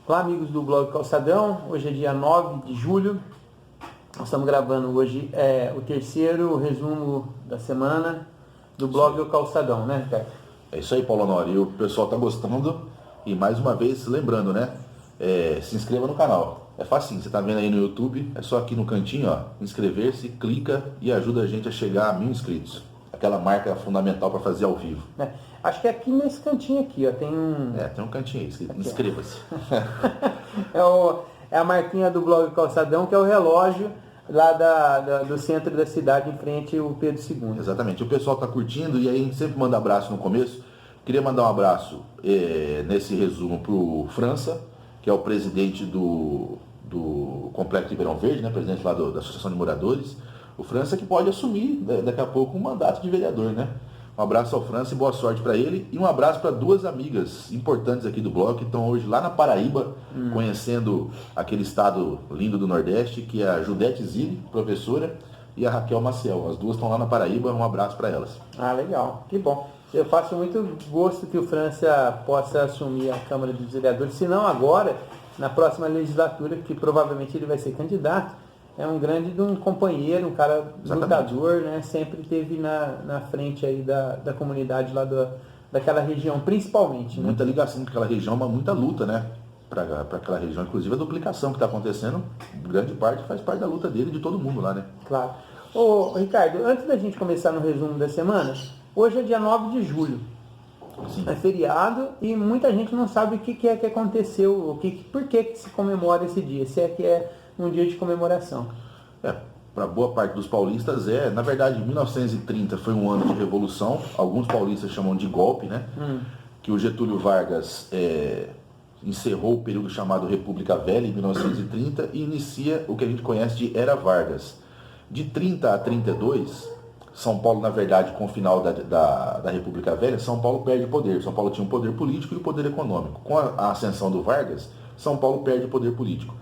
Olá, amigos do blog Calçadão. Hoje é dia 9 de julho. Nós estamos gravando hoje o terceiro resumo da semana do blog O Calçadão, né, Ricardo? É isso aí, Paulo Honório. E o pessoal tá gostando. E mais uma vez, lembrando, né? Se inscreva no canal. É facinho, você tá vendo aí no YouTube, é só aqui no cantinho, ó, inscrever-se, clica e ajuda a gente a chegar a 1.000 inscritos. Aquela marca fundamental para fazer ao vivo. Acho que é aqui nesse cantinho aqui, ó, tem um... Tem um cantinho aí, inscreva-se. É a marquinha do blog Calçadão, que é o relógio lá do centro da cidade, em frente ao Pedro II. Exatamente. O pessoal tá curtindo e aí a gente sempre manda abraço no começo. Queria mandar um abraço nesse resumo pro França, que é o presidente do Complexo Ribeirão Verde, né, presidente lá da Associação de Moradores. O França que pode assumir daqui a pouco um mandato de vereador, né? Um abraço ao França e boa sorte para ele. E um abraço para duas amigas importantes aqui do blog, que estão hoje lá na Paraíba, conhecendo aquele estado lindo do Nordeste, que é a Judete Zilli, professora, e a Raquel Maciel. As duas estão lá na Paraíba, um abraço para elas. Ah, legal, que bom. Eu faço muito gosto que o França possa assumir a Câmara dos Vereadores, se não agora, na próxima legislatura, que provavelmente ele vai ser candidato. É um grande companheiro, um cara lutador, né? Sempre esteve na frente aí da comunidade lá daquela região, principalmente. Né? Muita ligação com aquela região, mas muita luta, né? Para aquela região. Inclusive a duplicação que está acontecendo, grande parte faz parte da luta dele e de todo mundo lá, né? Claro. Ô, Ricardo, antes da gente começar no resumo da semana, hoje é dia 9 de julho. Sim. É feriado e muita gente não sabe o que é que aconteceu, por que se comemora esse dia, se é que é um dia de comemoração. Para boa parte dos paulistas na verdade, 1930 foi um ano de revolução, alguns paulistas chamam de golpe, né? Que o Getúlio Vargas encerrou o período chamado República Velha em 1930 e inicia o que a gente conhece de Era Vargas. De 30 a 32, São Paulo, na verdade, com o final da República Velha, São Paulo perde poder. São Paulo tinha um poder político e o poder econômico. Com a ascensão do Vargas, São Paulo perde o poder político.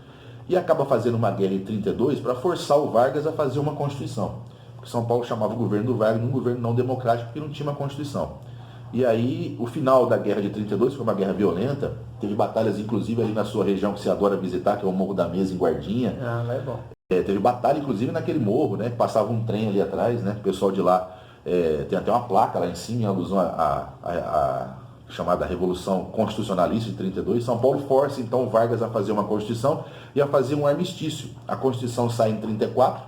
E acaba fazendo uma guerra em 32 para forçar o Vargas a fazer uma Constituição. Porque São Paulo chamava o governo do Vargas de um governo não democrático porque não tinha uma Constituição. E aí, o final da guerra de 32 foi uma guerra violenta. Teve batalhas, inclusive, ali na sua região que você adora visitar, que é o Morro da Mesa, em Guardinha. Ah, é bom. Teve batalha, inclusive, naquele morro, né? Passava um trem ali atrás, né? O pessoal de lá tem até uma placa lá em cima, em alusão à chamada Revolução Constitucionalista de 32. São Paulo força, então, Vargas a fazer uma Constituição e a fazer um armistício. A Constituição sai em 34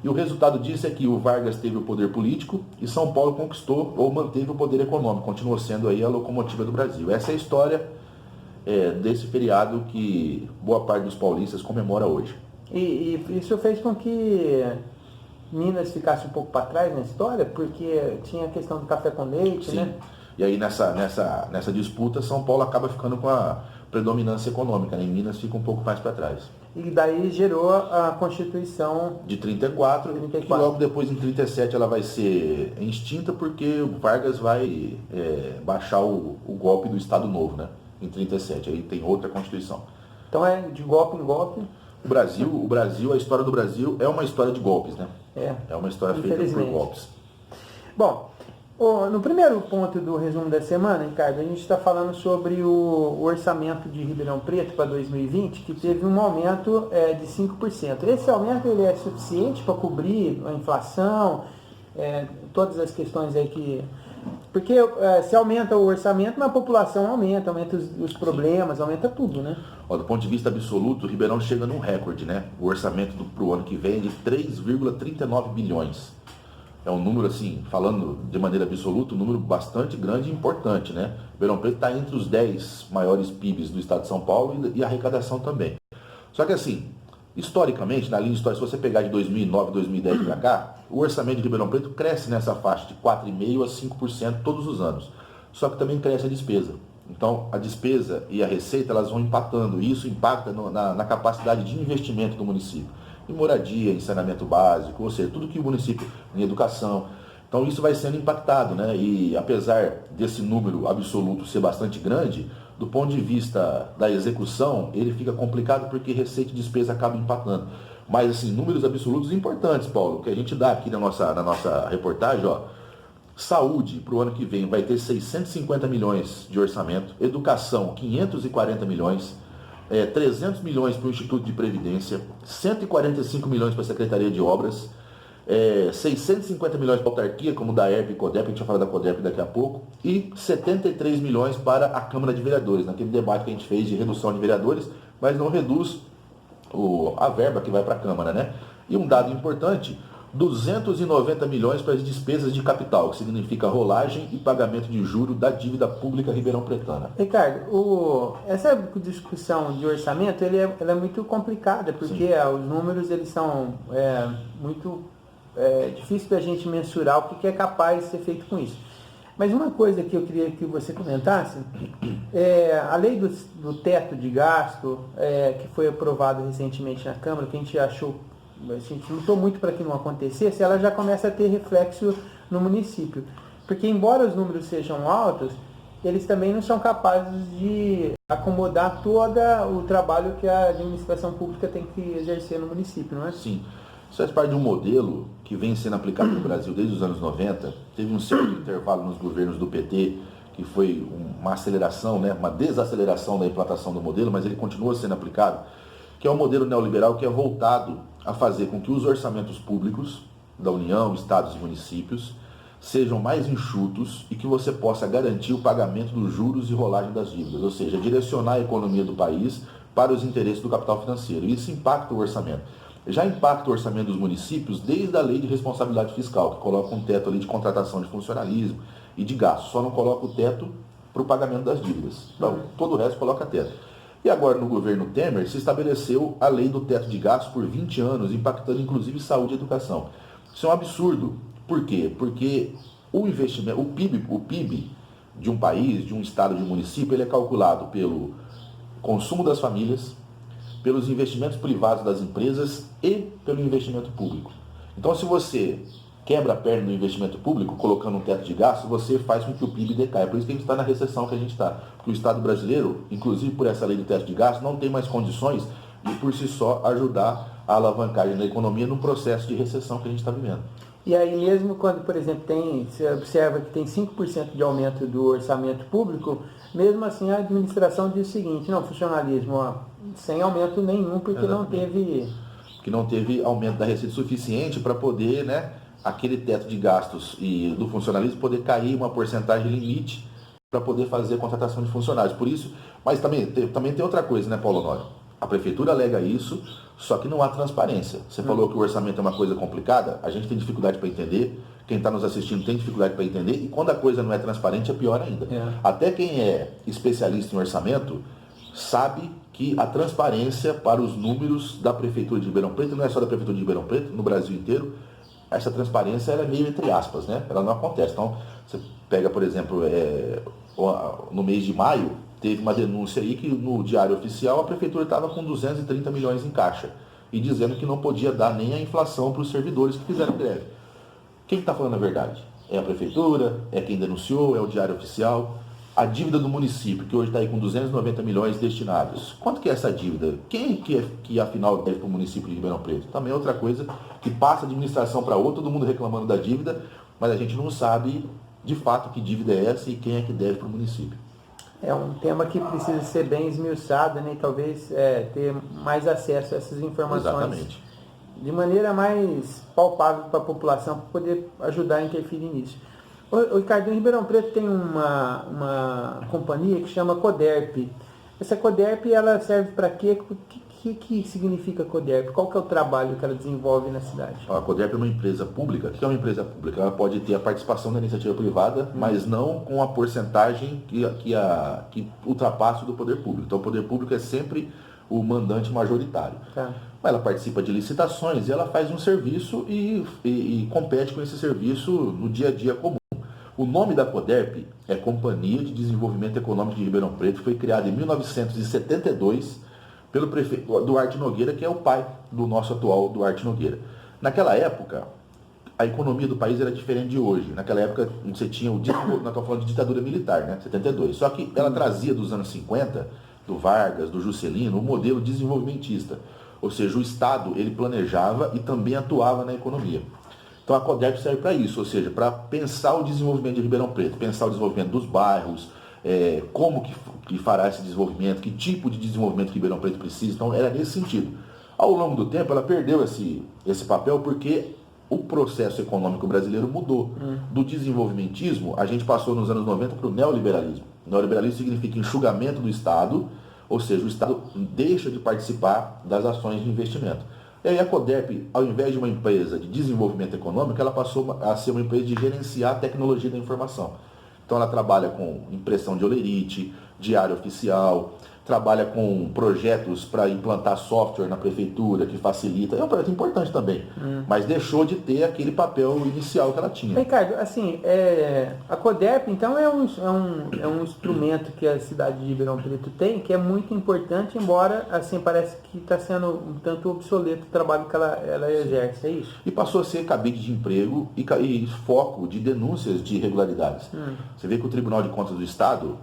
e o resultado disso é que o Vargas teve o poder político e São Paulo conquistou ou manteve o poder econômico. Continuou sendo aí a locomotiva do Brasil. Essa é a história desse feriado que boa parte dos paulistas comemora hoje. E isso fez com que Minas ficasse um pouco para trás na história, porque tinha a questão do café com leite, Sim. né? E aí nessa disputa, São Paulo acaba ficando com a predominância econômica, né? Em Minas fica um pouco mais para trás. E daí gerou a Constituição De 34, que logo depois em 37 ela vai ser extinta porque o Vargas vai baixar o golpe do Estado Novo, né? Em 37, aí tem outra Constituição. Então é de golpe em golpe. O Brasil, a história do Brasil é uma história de golpes, né? É uma história feita por golpes. Bom, no primeiro ponto do resumo da semana, Ricardo, a gente está falando sobre o orçamento de Ribeirão Preto para 2020, que teve um aumento de 5%. Esse aumento ele é suficiente para cobrir a inflação, todas as questões aí que... Porque se aumenta o orçamento, mas a população aumenta os problemas, aumenta tudo, né? Do ponto de vista absoluto, o Ribeirão chega num recorde, né? O orçamento para o ano que vem é de 3,39 bilhões. É um número, assim, falando de maneira absoluta, um número bastante grande e importante, né? Ribeirão Preto está entre os 10 maiores PIBs do estado de São Paulo e a arrecadação também. Só que, assim, historicamente, na linha histórica, se você pegar de 2009, 2010 para cá, o orçamento de Ribeirão Preto cresce nessa faixa de 4,5% a 5% todos os anos. Só que também cresce a despesa. Então, a despesa e a receita, elas vão empatando, e isso impacta na capacidade de investimento do município. Em moradia, em saneamento básico, ou seja, tudo que o município, em educação. Então, isso vai sendo impactado, né? E apesar desse número absoluto ser bastante grande, do ponto de vista da execução, ele fica complicado porque receita e despesa acabam empatando. Mas, assim, números absolutos importantes, Paulo, que a gente dá aqui na nossa reportagem, ó. Saúde, para o ano que vem, vai ter 650 milhões de orçamento. Educação, 540 milhões. 300 milhões para o Instituto de Previdência, 145 milhões para a Secretaria de Obras, 650 milhões para a autarquia, como da ERP e CODERP, a gente vai falar da CODERP daqui a pouco, e 73 milhões para a Câmara de Vereadores, naquele debate que a gente fez de redução de vereadores, mas não reduz a verba que vai para a Câmara, né? E um dado importante, 290 milhões para as despesas de capital, que significa rolagem e pagamento de juros da dívida pública ribeirão-pretana. Ricardo, essa discussão de orçamento ela é muito complicada, porque os números eles são muito difíceis da gente mensurar o que é capaz de ser feito com isso. Mas uma coisa que eu queria que você comentasse, a lei do teto de gasto, que foi aprovada recentemente na Câmara, que a gente lutou muito para que não acontecesse, ela já começa a ter reflexo no município. Porque embora os números sejam altos, eles também não são capazes de acomodar todo o trabalho que a administração pública tem que exercer no município, não é? Sim. Isso faz parte de um modelo que vem sendo aplicado no Brasil desde os anos 90. Teve um certo intervalo nos governos do PT, que foi uma aceleração, né, uma desaceleração da implantação do modelo, mas ele continua sendo aplicado, que é um modelo neoliberal que é voltado a fazer com que os orçamentos públicos da União, estados e municípios sejam mais enxutos e que você possa garantir o pagamento dos juros e rolagem das dívidas, ou seja, direcionar a economia do país para os interesses do capital financeiro. Isso impacta o orçamento. Já impacta o orçamento dos municípios desde a lei de responsabilidade fiscal, que coloca um teto ali de contratação de funcionalismo e de gasto, só não coloca o teto para o pagamento das dívidas. Então, todo o resto coloca teto. E agora, no governo Temer, se estabeleceu a lei do teto de gastos por 20 anos, impactando inclusive saúde e educação. Isso é um absurdo. Por quê? Porque o investimento, o PIB de um país, de um estado, de um município, ele é calculado pelo consumo das famílias, pelos investimentos privados das empresas e pelo investimento público. Então, se você quebra a perna no investimento público, colocando um teto de gasto, você faz com que o PIB decaia. Por isso que a gente está na recessão que a gente está. Porque o Estado brasileiro, inclusive por essa lei do teto de gasto, não tem mais condições de, por si só, ajudar a alavancagem da economia no processo de recessão que a gente está vivendo. E aí mesmo quando, por exemplo, você observa que tem 5% de aumento do orçamento público, mesmo assim a administração diz o seguinte, não, funcionalismo, sem aumento nenhum, porque não teve... Porque não teve aumento da receita suficiente para poder, né, aquele teto de gastos e do funcionalismo poder cair uma porcentagem limite para poder fazer a contratação de funcionários. Por isso, mas também tem outra coisa, né, Paulo Honório? A prefeitura alega isso, só que não há transparência. Você falou que o orçamento é uma coisa complicada, a gente tem dificuldade para entender, quem está nos assistindo tem dificuldade para entender, e quando a coisa não é transparente é pior ainda. Até quem é especialista em orçamento sabe que a transparência para os números da Prefeitura de Ribeirão Preto, não é só da Prefeitura de Ribeirão Preto, no Brasil inteiro, essa transparência ela é meio entre aspas, né? Ela não acontece. Então, você pega, por exemplo, no mês de maio, teve uma denúncia aí que no Diário Oficial a Prefeitura estava com 230 milhões em caixa e dizendo que não podia dar nem a inflação para os servidores que fizeram greve. Quem está falando a verdade? É a Prefeitura? É quem denunciou? É o Diário Oficial? A dívida do município, que hoje está aí com 290 milhões destinados. Quanto que é essa dívida? Quem que afinal deve para o município de Ribeirão Preto? Também é outra coisa que passa a administração para outra, todo mundo reclamando da dívida, mas a gente não sabe de fato que dívida é essa e quem é que deve para o município. É um tema que precisa ser bem esmiuçado, né? E talvez ter mais acesso a essas informações. Exatamente. De maneira mais palpável para a população, para poder ajudar a interferir nisso. O Ricardo, em Ribeirão Preto tem uma companhia que chama CODERP. Essa CODERP, ela serve para quê? O que significa CODERP? Qual que é o trabalho que ela desenvolve na cidade? A CODERP é uma empresa pública. O que é uma empresa pública? Ela pode ter a participação da iniciativa privada, mas não com a porcentagem que ultrapassa do poder público. Então, o poder público é sempre o mandante majoritário. Tá. Ela participa de licitações e ela faz um serviço e compete com esse serviço no dia a dia comum. O nome da CODERP é Companhia de Desenvolvimento Econômico de Ribeirão Preto, foi criada em 1972 pelo prefeito Duarte Nogueira, que é o pai do nosso atual Duarte Nogueira. Naquela época, a economia do país era diferente de hoje. Naquela época, você tinha nós estamos falando de ditadura militar, né? 72. Só que ela trazia dos anos 50, do Vargas, do Juscelino, o modelo desenvolvimentista. Ou seja, o Estado, ele planejava e também atuava na economia. Então a CODERP serve para isso, ou seja, para pensar o desenvolvimento de Ribeirão Preto, pensar o desenvolvimento dos bairros, como que fará esse desenvolvimento, que tipo de desenvolvimento que Ribeirão Preto precisa. Então era nesse sentido. Ao longo do tempo ela perdeu esse papel porque o processo econômico brasileiro mudou. Do desenvolvimentismo, a gente passou nos anos 90 para o neoliberalismo. Neoliberalismo significa enxugamento do Estado, ou seja, o Estado deixa de participar das ações de investimento. E aí a Coderp, ao invés de uma empresa de desenvolvimento econômico, ela passou a ser uma empresa de gerenciar a tecnologia da informação. Então ela trabalha com impressão de holerite, diário oficial, trabalha com projetos para implantar software na prefeitura, que facilita. É um projeto importante também, mas deixou de ter aquele papel inicial que ela tinha. Ricardo, assim, a Coderp, então, é um instrumento que a cidade de Ribeirão Preto tem, que é muito importante, embora, assim, parece que está sendo um tanto obsoleto o trabalho que ela exerce, é isso? E passou a ser cabide de emprego e foco de denúncias de irregularidades. Você vê que o Tribunal de Contas do Estado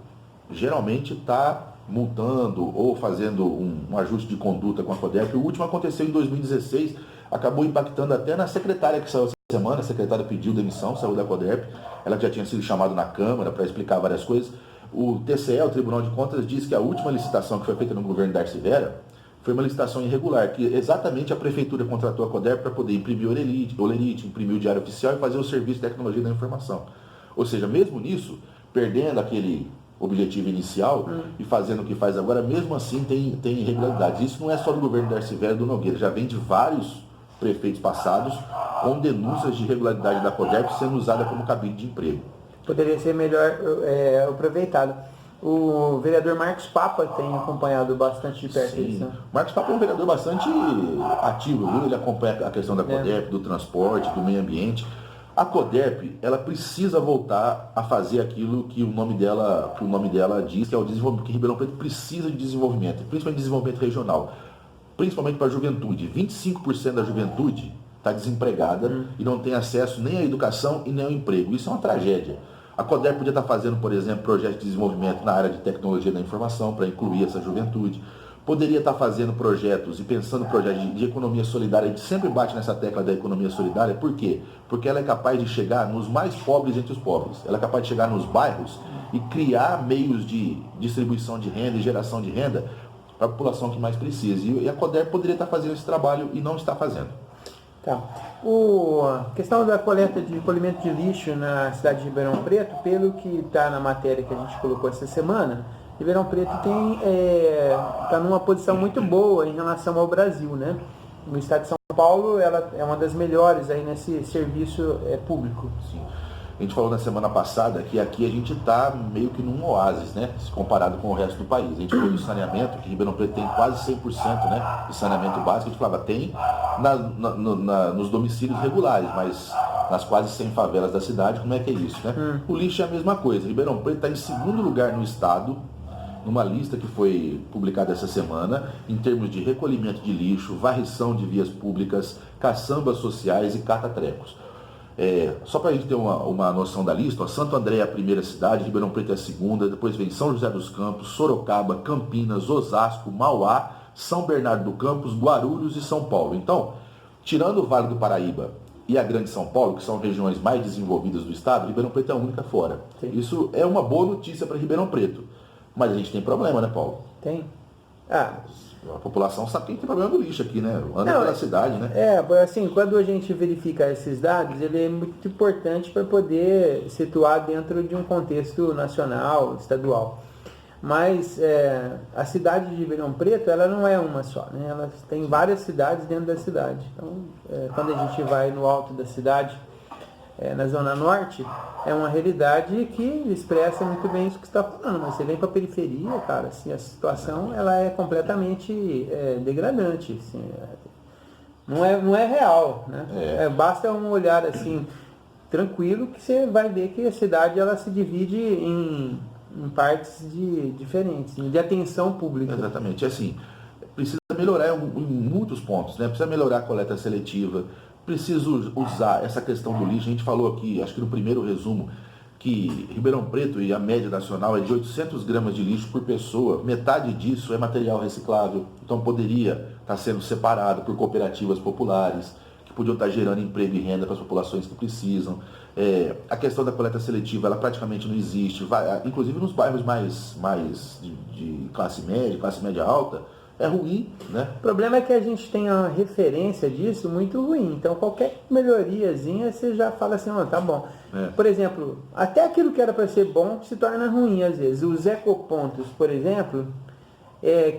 geralmente está multando ou fazendo um ajuste de conduta com a Coderp. O último aconteceu em 2016, acabou impactando até na secretária que saiu essa semana. A secretária pediu demissão, saiu da Coderp. Ela já tinha sido chamada na Câmara para explicar várias coisas. O TCE, o Tribunal de Contas, diz que a última licitação que foi feita no governo Darcy Vera foi uma licitação irregular, que exatamente a prefeitura contratou a Coderp para poder imprimir holerite, imprimir o diário oficial e fazer o serviço de tecnologia da informação. Ou seja, mesmo nisso, perdendo aquele objetivo inicial e fazendo o que faz agora, mesmo assim tem irregularidades. Isso não é só do governo Darcy Vera e do Nogueira, já vem de vários prefeitos passados com denúncias de irregularidade da Coderp sendo usada como cabide de emprego. Poderia ser melhor aproveitado. O vereador Marcos Papa tem acompanhado bastante de perto isso, né? Marcos Papa é um vereador bastante ativo, viu? Ele acompanha a questão da Coderp, do transporte, do meio ambiente. A Coderp, ela precisa voltar a fazer aquilo que o nome dela diz, que é o desenvolvimento, que Ribeirão Preto precisa de desenvolvimento, principalmente desenvolvimento regional, principalmente para a juventude. 25% da juventude está desempregada e não tem acesso nem à educação e nem ao emprego. Isso é uma tragédia. A Coderp podia estar fazendo, por exemplo, projetos de desenvolvimento na área de tecnologia da informação para incluir essa juventude. Poderia estar fazendo projetos e pensando em projetos de economia solidária. A gente sempre bate nessa tecla da economia solidária. Por quê? Porque ela é capaz de chegar nos mais pobres entre os pobres. Ela é capaz de chegar nos bairros e criar meios de distribuição de renda e geração de renda para a população que mais precisa. E a Coderp poderia estar fazendo esse trabalho e não está fazendo. Tá. A questão da coleta de recolhimento de lixo na cidade de Ribeirão Preto, pelo que está na matéria que a gente colocou essa semana, Ribeirão Preto está numa posição muito boa em relação ao Brasil, né? No estado de São Paulo, ela é uma das melhores aí nesse serviço público. Sim. A gente falou na semana passada que aqui a gente está meio que num oásis, né? Se comparado com o resto do país. A gente falou do saneamento, que Ribeirão Preto tem quase 100%, né, de saneamento básico. A gente falava, tem nos domicílios regulares, mas nas quase 100 favelas da cidade, como é que é isso, né? O lixo é a mesma coisa. Ribeirão Preto está em segundo lugar no estado, numa lista que foi publicada essa semana, em termos de recolhimento de lixo, varrição de vias públicas, caçambas sociais e catatrecos. Só para a gente ter uma noção da lista, Santo André é a primeira cidade, Ribeirão Preto é a segunda, depois vem São José dos Campos, Sorocaba, Campinas, Osasco, Mauá, São Bernardo do Campos, Guarulhos e São Paulo. Então, tirando o Vale do Paraíba e a Grande São Paulo, que são regiões mais desenvolvidas do estado, Ribeirão Preto é a única fora. Sim. Isso é uma boa notícia para Ribeirão Preto. Mas a gente tem problema, né, Paulo? Tem. A população sabe que tem problema do lixo aqui, né? Anda pela cidade, né? Assim, quando a gente verifica esses dados, ele é muito importante para poder situar dentro de um contexto nacional, estadual. Mas a cidade de Ribeirão Preto, ela não é uma só, né? Ela tem várias cidades dentro da cidade. Então, quando a gente vai no alto da cidade, na Zona Norte, é uma realidade que expressa muito bem isso que você está falando. Mas você vem para a periferia, cara, assim, a situação ela é completamente degradante. Assim, não é real, né? Basta um olhar assim, tranquilo, que você vai ver que a cidade ela se divide em partes diferentes, de atenção pública. Exatamente. Assim, precisa melhorar em muitos pontos, né? Precisa melhorar a coleta seletiva, precisa usar essa questão do lixo. A gente falou aqui, acho que no primeiro resumo, que Ribeirão Preto e a média nacional é de 800 gramas de lixo por pessoa. Metade disso é material reciclável, então poderia estar sendo separado por cooperativas populares, que podiam estar gerando emprego e renda para as populações que precisam. A questão da coleta seletiva, ela praticamente não existe. Inclusive nos bairros mais de classe média alta, é ruim, né? O problema é que a gente tem uma referência disso muito ruim. Então, qualquer melhoriazinha, você já fala assim, tá bom. Por exemplo, até aquilo que era para ser bom se torna ruim às vezes. Os ecopontos, por exemplo,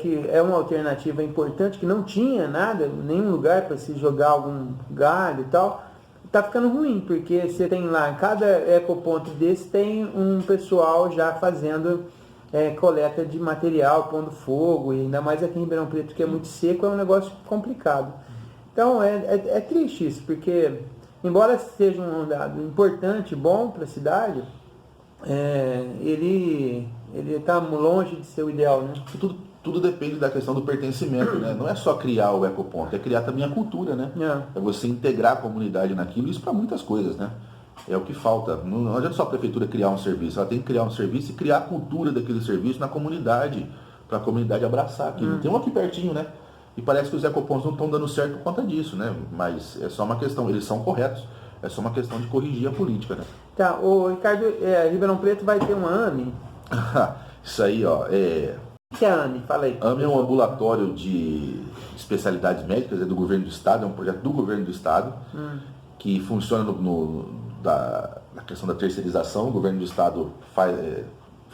que é uma alternativa importante, que não tinha nada, nenhum lugar para se jogar algum galho e tal, tá ficando ruim, porque você tem lá, cada ecoponto desse tem um pessoal já fazendo coleta de material, pondo fogo, e ainda mais aqui em Ribeirão Preto, que é muito seco, é um negócio complicado. Então é triste isso, porque embora seja um dado importante, bom para a cidade, ele está longe de ser o ideal, né? Tudo depende da questão do pertencimento, né? Não é só criar o ecoponto, é criar também a cultura, né? É você integrar a comunidade naquilo, isso para muitas coisas, né? É o que falta. Não adianta só a prefeitura criar um serviço, ela tem que criar um serviço e criar a cultura daquele serviço na comunidade, para a comunidade abraçar aquilo. Tem um aqui pertinho, né? E parece que os ecopontos não estão dando certo por conta disso, né? Mas é só uma questão, eles são corretos, é só uma questão de corrigir a política, né? Tá, o Ricardo, Ribeirão Preto vai ter uma AME? Isso aí, ó, O que é a AME? Fala aí. AME é um ambulatório de especialidades médicas, é do governo do estado, é um projeto do governo do estado, que funciona na questão da terceirização. O governo do estado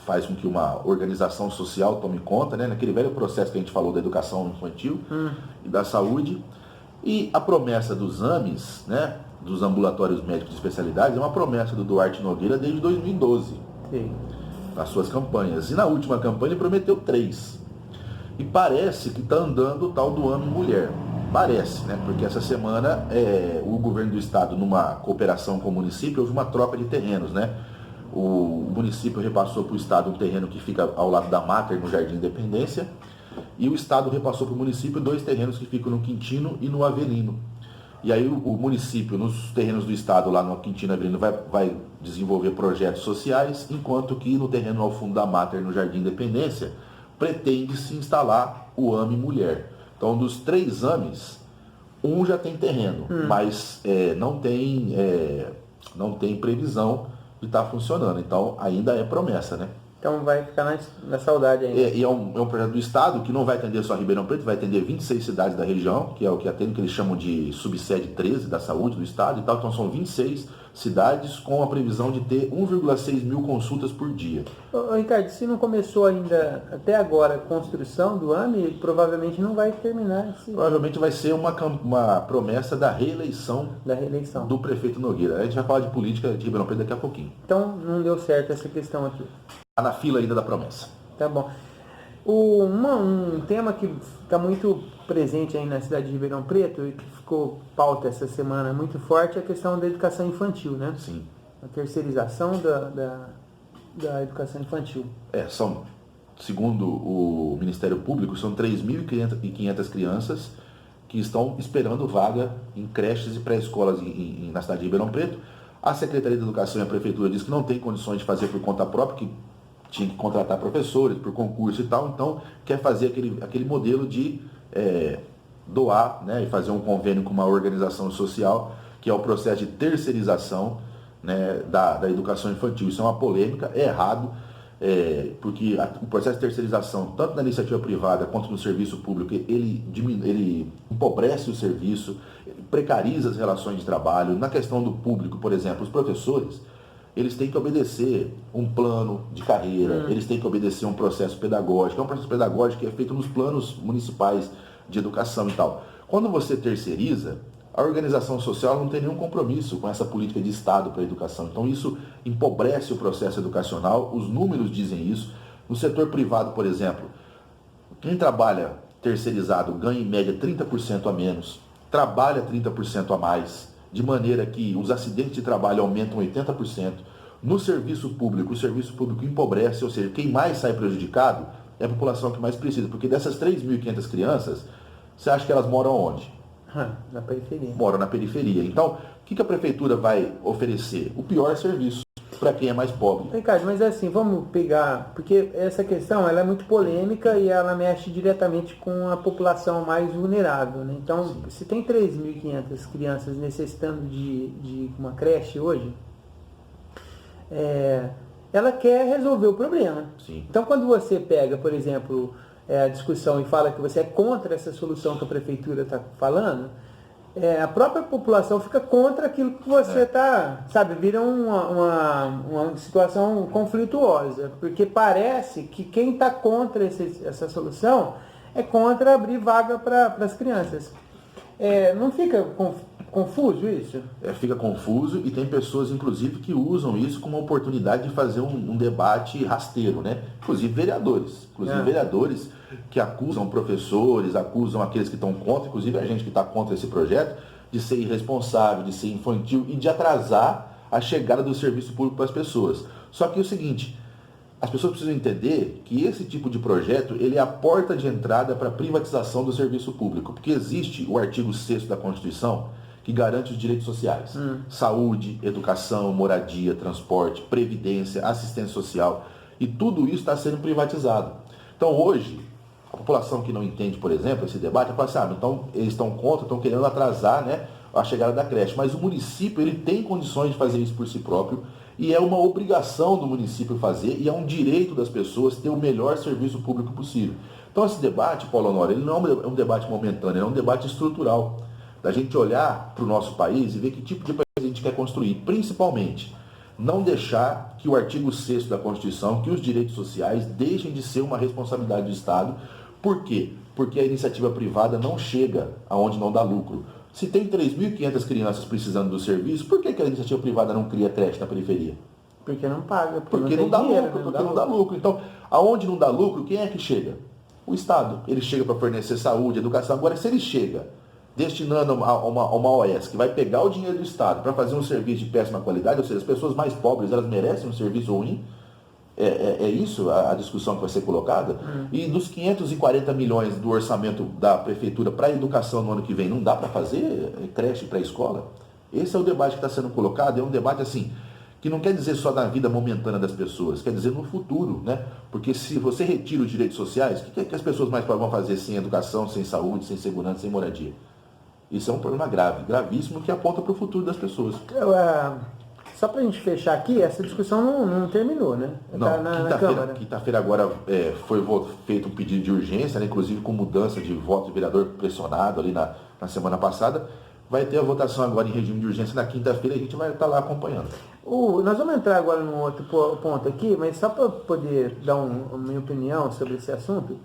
faz com que uma organização social tome conta, né, naquele velho processo que a gente falou da educação infantil e da saúde. E a promessa dos AMEs, né, dos ambulatórios médicos de especialidades, é uma promessa do Duarte Nogueira desde 2012. Sim. Nas suas campanhas. E na última campanha ele prometeu 3. E parece que está andando o tal do AME Mulher. Parece, né? Porque essa semana o governo do estado, numa cooperação com o município, houve uma troca de terrenos, né? O município repassou para o estado um terreno que fica ao lado da Mater, no Jardim Independência, e o estado repassou para o município 2 terrenos que ficam no Quintino e no Avelino. E aí o município, nos terrenos do estado, lá no Quintino Avelino, vai desenvolver projetos sociais, enquanto que no terreno ao fundo da Mater, no Jardim Independência, pretende-se instalar o AME Mulher. Então, dos 3 AMEs, um já tem terreno, mas não tem previsão de estar funcionando. Então, ainda é promessa, né? Então vai ficar na saudade ainda. E é um projeto do estado que não vai atender só Ribeirão Preto, vai atender 26 cidades da região, que é o que atende, que eles chamam de subsede 13 da saúde do estado e tal. Então são 26 cidades com a previsão de ter 1,6 mil consultas por dia. Ô, Ricardo, se não começou ainda até agora a construção do AME, provavelmente não vai terminar. Provavelmente vai ser uma promessa da reeleição do prefeito Nogueira. A gente vai falar de política de Ribeirão Preto daqui a pouquinho. Então não deu certo essa questão aqui. Está na fila ainda da promessa. Tá bom. Um tema que está muito presente aí na cidade de Ribeirão Preto e que ficou pauta essa semana muito forte é a questão da educação infantil, né? Sim. A terceirização da educação infantil. Segundo o Ministério Público, são 3.500 crianças que estão esperando vaga em creches e pré-escolas na cidade de Ribeirão Preto. A Secretaria de Educação e a Prefeitura diz que não tem condições de fazer por conta própria, que tinha que contratar professores por concurso e tal, então quer fazer aquele modelo de doar, né, e fazer um convênio com uma organização social, que é o processo de terceirização, né, da educação infantil. Isso é uma polêmica, é errado, porque o processo de terceirização, tanto na iniciativa privada quanto no serviço público, ele empobrece o serviço, precariza as relações de trabalho. Na questão do público, por exemplo, os professores, eles têm que obedecer um plano de carreira, eles têm que obedecer um processo pedagógico. É um processo pedagógico que é feito nos planos municipais de educação e tal. Quando você terceiriza, a organização social não tem nenhum compromisso com essa política de Estado para a educação. Então isso empobrece o processo educacional, os números dizem isso. No setor privado, por exemplo, quem trabalha terceirizado ganha em média 30% a menos, trabalha 30% a mais, de maneira que os acidentes de trabalho aumentam 80%. No serviço público, o serviço público empobrece, ou seja, quem mais sai prejudicado é a população que mais precisa. Porque dessas 3.500 crianças, você acha que elas moram onde? Na periferia. Moram na periferia. Então, o que a prefeitura vai oferecer? O pior serviço para quem é mais pobre. Ricardo, mas assim, vamos pegar, porque essa questão ela é muito polêmica e ela mexe diretamente com a população mais vulnerável, né? Então, se tem 3.500 crianças necessitando de uma creche hoje, ela quer resolver o problema. Sim. Então, quando você pega, por exemplo, a discussão e fala que você é contra essa solução que a prefeitura está falando, a própria população fica contra aquilo que você está, sabe, vira uma situação conflituosa, porque parece que quem está contra essa solução é contra abrir vaga para as crianças. Não fica confuso isso? Fica confuso e tem pessoas, inclusive, que usam isso como uma oportunidade de fazer um debate rasteiro, né? Inclusive vereadores. Vereadores que acusam professores, acusam aqueles que estão contra, inclusive a gente que está contra esse projeto, de ser irresponsável, de ser infantil e de atrasar a chegada do serviço público para as pessoas. Só que é o seguinte, as pessoas precisam entender que esse tipo de projeto ele é a porta de entrada para a privatização do serviço público, porque existe o artigo 6º da Constituição que garante os direitos sociais. Saúde, educação, moradia, transporte, previdência, assistência social. E tudo isso está sendo privatizado. Então hoje, a população que não entende, por exemplo, esse debate, fala assim, então eles estão contra, estão querendo atrasar, né, a chegada da creche. Mas o município ele tem condições de fazer isso por si próprio e é uma obrigação do município fazer e é um direito das pessoas ter o melhor serviço público possível. Então esse debate, Paulo Honório, ele não é um debate momentâneo, ele é um debate estrutural. Da gente olhar para o nosso país e ver que tipo de país a gente quer construir. Principalmente, não deixar que o artigo 6º da Constituição, que os direitos sociais deixem de ser uma responsabilidade do Estado. Por quê? Porque a iniciativa privada não chega aonde não dá lucro. Se tem 3.500 crianças precisando do serviço, por que a iniciativa privada não cria creche na periferia? Porque não paga, porque não dá lucro, porque não dá lucro. Então, aonde não dá lucro, quem é que chega? O Estado. Ele chega para fornecer saúde, educação. Agora, se ele chega destinando a uma OS que vai pegar o dinheiro do Estado para fazer um serviço de péssima qualidade, ou seja, as pessoas mais pobres, elas merecem um serviço ruim, é isso a discussão que vai ser colocada? E dos 540 milhões do orçamento da Prefeitura para a educação no ano que vem, não dá para fazer creche pré-escola? Esse é o debate que está sendo colocado, é um debate assim, que não quer dizer só na vida momentânea das pessoas, quer dizer no futuro, né? Porque se você retira os direitos sociais, o que as pessoas mais pobres vão fazer sem educação, sem saúde, sem segurança, sem moradia? Isso é um problema grave, gravíssimo, que aponta para o futuro das pessoas. Só para a gente fechar aqui, essa discussão não terminou, né? Não, quinta-feira agora foi feito um pedido de urgência, né, inclusive com mudança de voto de vereador pressionado ali na semana passada. Vai ter a votação agora em regime de urgência na quinta-feira e a gente vai estar lá acompanhando. Nós vamos entrar agora num outro ponto aqui, mas só para poder dar a minha opinião sobre esse assunto,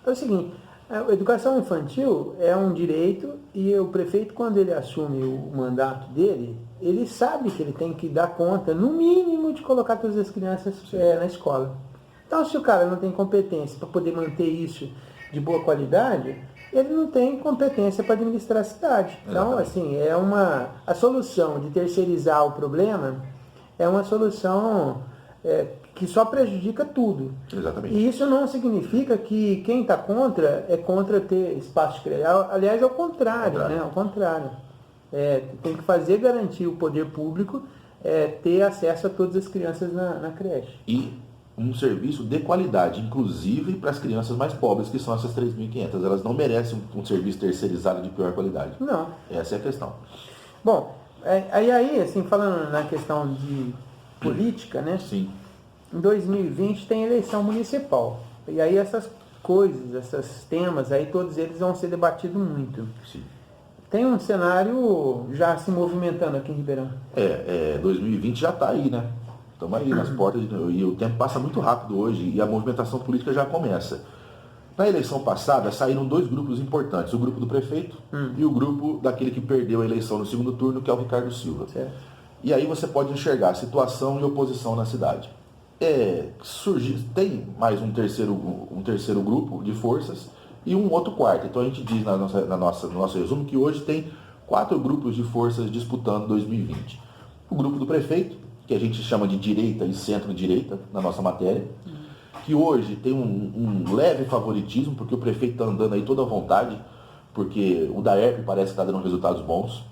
é o seguinte. A educação infantil é um direito e o prefeito, quando ele assume o mandato dele, ele sabe que ele tem que dar conta, no mínimo, de colocar todas as crianças na escola. Então, se o cara não tem competência para poder manter isso de boa qualidade, ele não tem competência para administrar a cidade. Então, assim, a solução de terceirizar o problema é uma solução que só prejudica tudo. Exatamente. E isso não significa que quem está contra é contra ter espaço de creche. Aliás, é o contrário, né? Ao contrário. Tem que garantir o poder público ter acesso a todas as crianças na creche. E um serviço de qualidade, inclusive para as crianças mais pobres, que são essas 3.500. Elas não merecem um serviço terceirizado de pior qualidade. Não. Essa é a questão. Bom, aí assim, falando na questão de política, né? Sim. Em 2020 tem eleição municipal. E aí essas coisas, esses temas aí, todos eles vão ser debatidos muito. Sim. Tem um cenário já se movimentando aqui em Ribeirão. 2020 já está aí, né? Estamos aí nas portas e o tempo passa muito rápido hoje e a movimentação política já começa. Na eleição passada saíram 2 grupos importantes, o grupo do prefeito e o grupo daquele que perdeu a eleição no segundo turno, que é o Ricardo Silva. Certo. E aí você pode enxergar situação e oposição na cidade. Tem mais um terceiro grupo de forças e um outro quarto. Então a gente diz no nosso resumo que hoje tem 4 grupos de forças disputando 2020. O grupo do prefeito, que a gente chama de direita e centro-direita na nossa matéria, que hoje tem um leve favoritismo, porque o prefeito está andando aí toda à vontade, porque o Daerp parece que está dando resultados bons.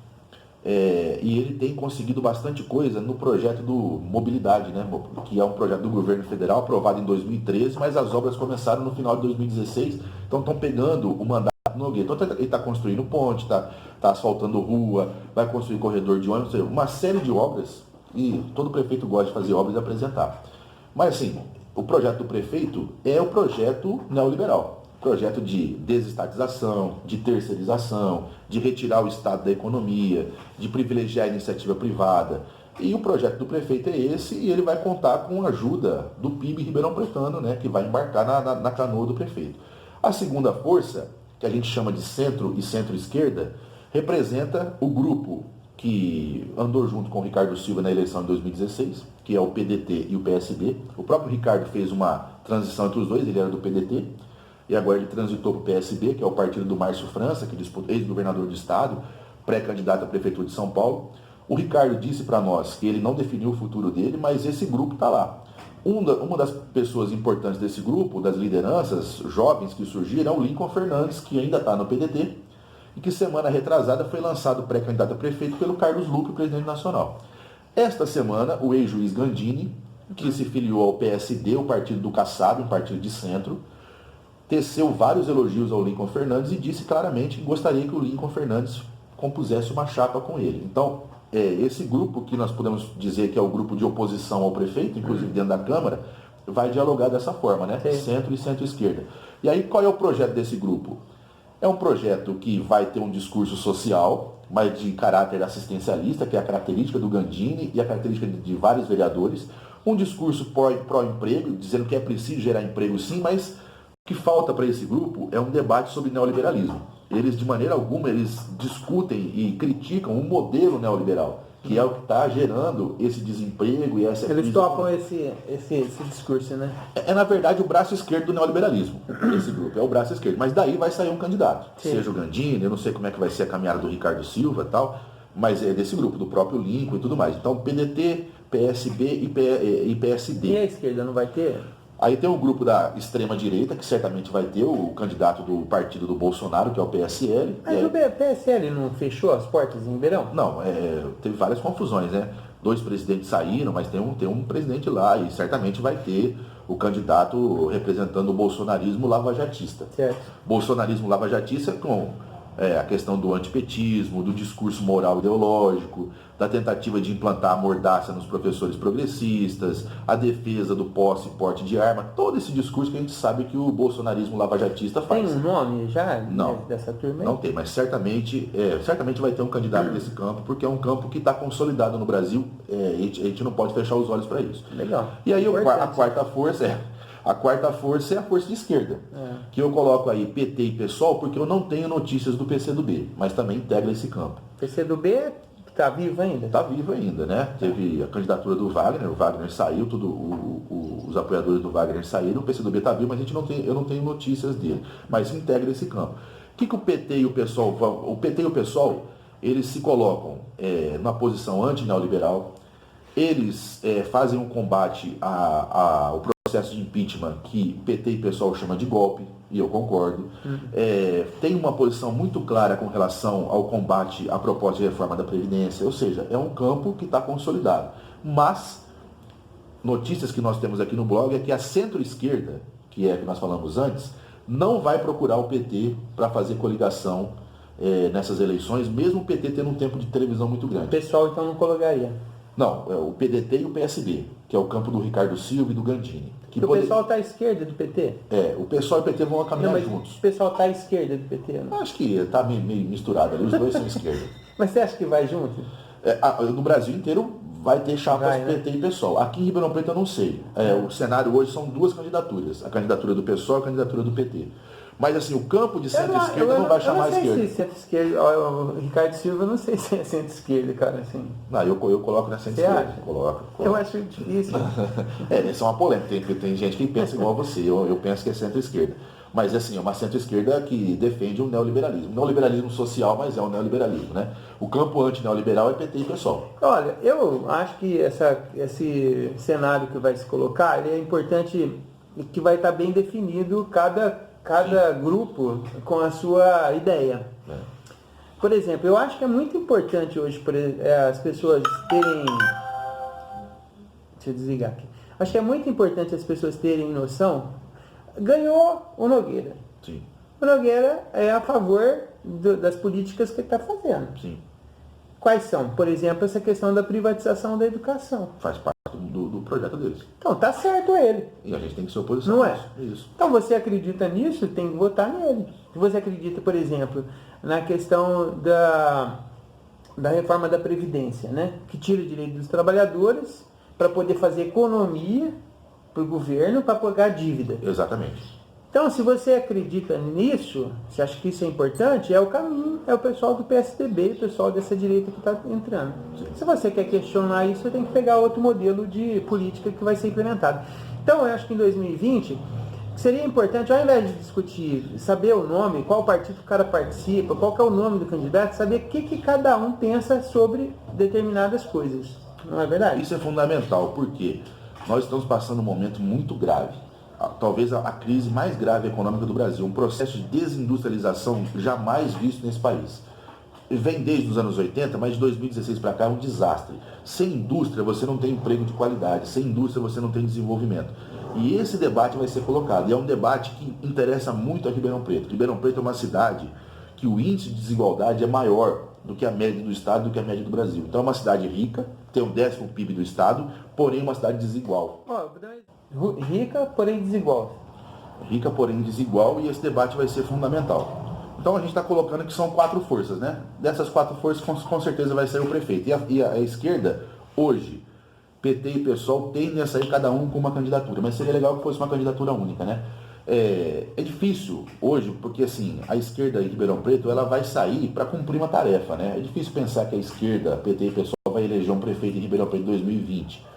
E ele tem conseguido bastante coisa no projeto do Mobilidade, né? Que é um projeto do governo federal aprovado em 2013, mas as obras começaram no final de 2016, então estão pegando o mandato do Nogueira. Então ele está construindo ponte, está asfaltando rua, vai construir corredor de ônibus, uma série de obras e todo prefeito gosta de fazer obras e apresentar. Mas assim, o projeto do prefeito é o projeto neoliberal. Projeto de desestatização, de terceirização, de retirar o Estado da economia, de privilegiar a iniciativa privada. E o projeto do prefeito é esse, e ele vai contar com a ajuda do PIB ribeirão-pretano, né, que vai embarcar na canoa do prefeito. A segunda força, que a gente chama de centro e centro-esquerda, representa o grupo que andou junto com o Ricardo Silva na eleição de 2016, que é o PDT e o PSB. O próprio Ricardo fez uma transição entre os dois, ele era do PDT, e agora ele transitou para o PSB, que é o partido do Márcio França, que disputa, ex-governador do estado, pré-candidato à prefeitura de São Paulo. O Ricardo disse para nós que ele não definiu o futuro dele, mas esse grupo está lá. Uma das pessoas importantes desse grupo, das lideranças jovens que surgiram, é o Lincoln Fernandes, que ainda está no PDT, e que semana retrasada foi lançado pré-candidato a prefeito pelo Carlos Lupe, presidente nacional. Esta semana, o ex-juiz Gandini, que se filiou ao PSD, o partido do Kassab, um partido de centro, teceu vários elogios ao Lincoln Fernandes e disse claramente que gostaria que o Lincoln Fernandes compusesse uma chapa com ele. Então, esse grupo, que nós podemos dizer que é o grupo de oposição ao prefeito, inclusive dentro da Câmara, vai dialogar dessa forma, né? Sim. Centro e centro-esquerda. E aí, qual é o projeto desse grupo? É um projeto que vai ter um discurso social, mas de caráter assistencialista, que é a característica do Gandini e a característica de vários vereadores. Um discurso pró-emprego, dizendo que é preciso gerar emprego sim, mas o que falta para esse grupo é um debate sobre neoliberalismo. Eles, de maneira alguma, eles discutem e criticam o modelo neoliberal, que é o que está gerando esse desemprego e essa... Eles topam esse discurso, né? Na verdade, o braço esquerdo do neoliberalismo, esse grupo, é o braço esquerdo. Mas daí vai sair um candidato, sim, seja o Gandini, eu não sei como é que vai ser a caminhada do Ricardo Silva e tal, mas é desse grupo, do próprio Lincoln e tudo mais. Então, PDT, PSB e PSD. E a esquerda não vai ter? Aí tem o grupo da extrema-direita, que certamente vai ter o candidato do partido do Bolsonaro, que é o PSL. Mas o PSL não fechou as portas em Ribeirão? Não, teve várias confusões, né? 2 presidentes saíram, mas tem um presidente lá, e certamente vai ter o candidato representando o bolsonarismo lavajatista. Certo. Bolsonarismo lavajatista com a questão do antipetismo, do discurso moral ideológico, da tentativa de implantar a mordaça nos professores progressistas, a defesa do posse e porte de arma, todo esse discurso que a gente sabe que o bolsonarismo lavajatista faz. Tem um nome já não, dessa turma? Não tem, mas certamente vai ter um candidato nesse campo, porque é um campo que está consolidado no Brasil, a gente não pode fechar os olhos para isso. Legal. E aí a quarta força é a força de esquerda, que eu coloco aí PT e PSOL, porque eu não tenho notícias do PCdoB, mas também integra esse campo. PCdoB está vivo ainda? Está vivo ainda, né? Teve a candidatura do Wagner, o Wagner saiu, os apoiadores do Wagner saíram, o PCdoB está vivo, mas eu não tenho notícias dele, mas integra esse campo. O que o PT e o PSOL vão? O PT e o PSOL, eles se colocam na posição anti-neoliberal, eles fazem um combate ao processo de impeachment que PT e PSOL chama de golpe, e eu concordo. Tem uma posição muito clara com relação ao combate à proposta de reforma da Previdência, ou seja, é um campo que está consolidado. Mas, notícias que nós temos aqui no blog é que a centro-esquerda, que é a que nós falamos antes, não vai procurar o PT para fazer coligação nessas eleições, mesmo o PT tendo um tempo de televisão muito grande. O pessoal então não colocaria? Não, é o PDT e o PSB, que é o campo do Ricardo Silva e do Gandini. O pessoal está à esquerda do PT? O pessoal e o PT vão caminhar juntos. O pessoal está à esquerda do PT? Não? Acho que está meio misturado ali, os dois são esquerda. Mas você acha que vai junto? No Brasil inteiro vai ter chapas PT e PSOL. Aqui em Ribeirão Preto eu não sei. O cenário hoje são 2 candidaturas, a candidatura do PSOL e a candidatura do PT. Mas assim, o campo de centro-esquerda não vai chamar a esquerda. Eu não sei se centro-esquerda. O Ricardo Silva, eu não sei se é centro-esquerda, cara. Assim. Não, eu coloco na centro-esquerda. Coloco. Eu acho difícil. Isso é uma polêmica. Tem gente que pensa igual a você. Eu penso que é centro-esquerda. Mas assim, é uma centro-esquerda que defende um neoliberalismo. Neoliberalismo social, mas é um neoliberalismo, né? O campo anti-neoliberal é PT e PSOL. Olha, eu acho que esse cenário que vai se colocar, ele é importante, que vai estar bem definido cada grupo com a sua ideia. Por exemplo, eu acho que é muito importante hoje as pessoas terem... Deixa eu desligar aqui. Acho que é muito importante as pessoas terem noção. Ganhou o Nogueira. Sim. O Nogueira é a favor das políticas que ele está fazendo. Sim. Quais são? Por exemplo, essa questão da privatização da educação. Faz parte do projeto deles. Então, tá certo ele. E a gente tem que ser oposição. Não é? Isso. Então, você acredita nisso, tem que votar nele. Se você acredita, por exemplo, na questão da reforma da Previdência, né? Que tira o direito dos trabalhadores para poder fazer economia para o governo para pagar dívida. Exatamente. Então, se você acredita nisso, você acha que isso é importante, é o caminho, é o pessoal do PSDB, o pessoal dessa direita que está entrando. Sim. Se você quer questionar isso, você tem que pegar outro modelo de política que vai ser implementado. Então, eu acho que em 2020, seria importante, ao invés de discutir, saber o nome, qual partido o cara participa, qual que é o nome do candidato, saber o que cada um pensa sobre determinadas coisas. Não é verdade? Isso é fundamental, porque nós estamos passando um momento muito grave. Talvez a crise mais grave econômica do Brasil, um processo de desindustrialização jamais visto nesse país. Vem desde os anos 80, mas de 2016 para cá é um desastre. Sem indústria você não tem emprego de qualidade, sem indústria você não tem desenvolvimento. E esse debate vai ser colocado, e é um debate que interessa muito a Ribeirão Preto. Ribeirão Preto é uma cidade que o índice de desigualdade é maior do que a média do estado, do que a média do Brasil. Então é uma cidade rica, tem o 10º PIB do estado, porém uma cidade desigual. Rica, porém desigual. Rica, porém desigual, e esse debate vai ser fundamental. Então a gente está colocando que são 4 forças, né? Dessas 4 forças, com certeza vai sair o prefeito. E a esquerda, hoje, PT e PSOL, tendem a sair cada um com uma candidatura, mas seria legal que fosse uma candidatura única, né? É difícil hoje, porque assim, a esquerda em Ribeirão Preto, ela vai sair para cumprir uma tarefa, né? É difícil pensar que a esquerda, PT e PSOL, vai eleger um prefeito em Ribeirão Preto em 2020.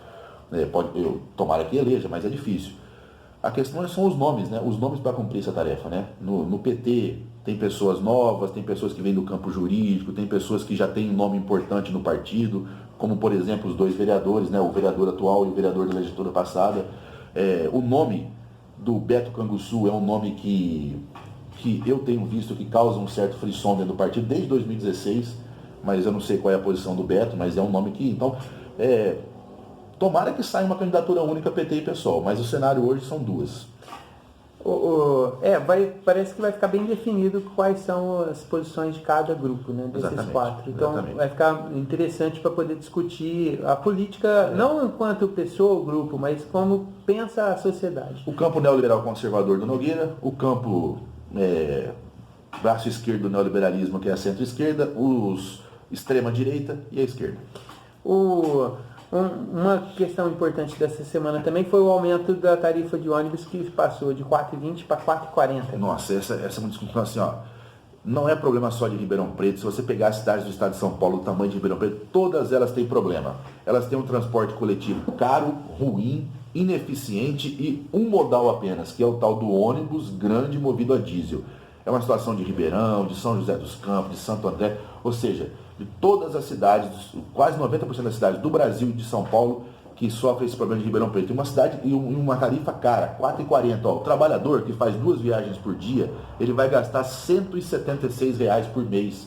Tomara que eleja, mas é difícil. A questão são os nomes, né? Os nomes para cumprir essa tarefa, né? No PT tem pessoas novas, tem pessoas que vêm do campo jurídico, tem pessoas que já têm um nome importante no partido, como por exemplo os 2 vereadores, né? O vereador atual e o vereador da legislatura passada. O nome do Beto Canguçu é um nome que eu tenho visto que causa um certo frisson dentro do partido desde 2016, mas eu não sei qual é a posição do Beto, mas é um nome que, então, tomara que saia uma candidatura única PT e PSOL, mas o cenário hoje são 2. Parece que vai ficar bem definido quais são as posições de cada grupo, né, desses Exatamente, 4. Então exatamente. vai ficar interessante para poder discutir a política, não enquanto pessoa ou grupo, mas como pensa a sociedade. O campo neoliberal conservador do Nogueira, o campo braço esquerdo do neoliberalismo, que é a centro-esquerda, os extrema-direita e a esquerda. Uma questão importante dessa semana também foi o aumento da tarifa de ônibus, que passou de R$ 4,20 para R$ 4,40. Nossa, essa é uma discussão assim, ó. Não é problema só de Ribeirão Preto. Se você pegar as cidades do estado de São Paulo, o tamanho de Ribeirão Preto, todas elas têm problema. Elas têm um transporte coletivo caro, ruim, ineficiente e um modal apenas, que é o tal do ônibus grande movido a diesel. É uma situação de Ribeirão, de São José dos Campos, de Santo André, ou seja, de todas as cidades, quase 90% das cidades do Brasil e de São Paulo, que sofrem esse problema de Ribeirão Preto. E uma tarifa cara, R$ 4,40. O trabalhador que faz 2 viagens por dia, ele vai gastar R$ 176 por mês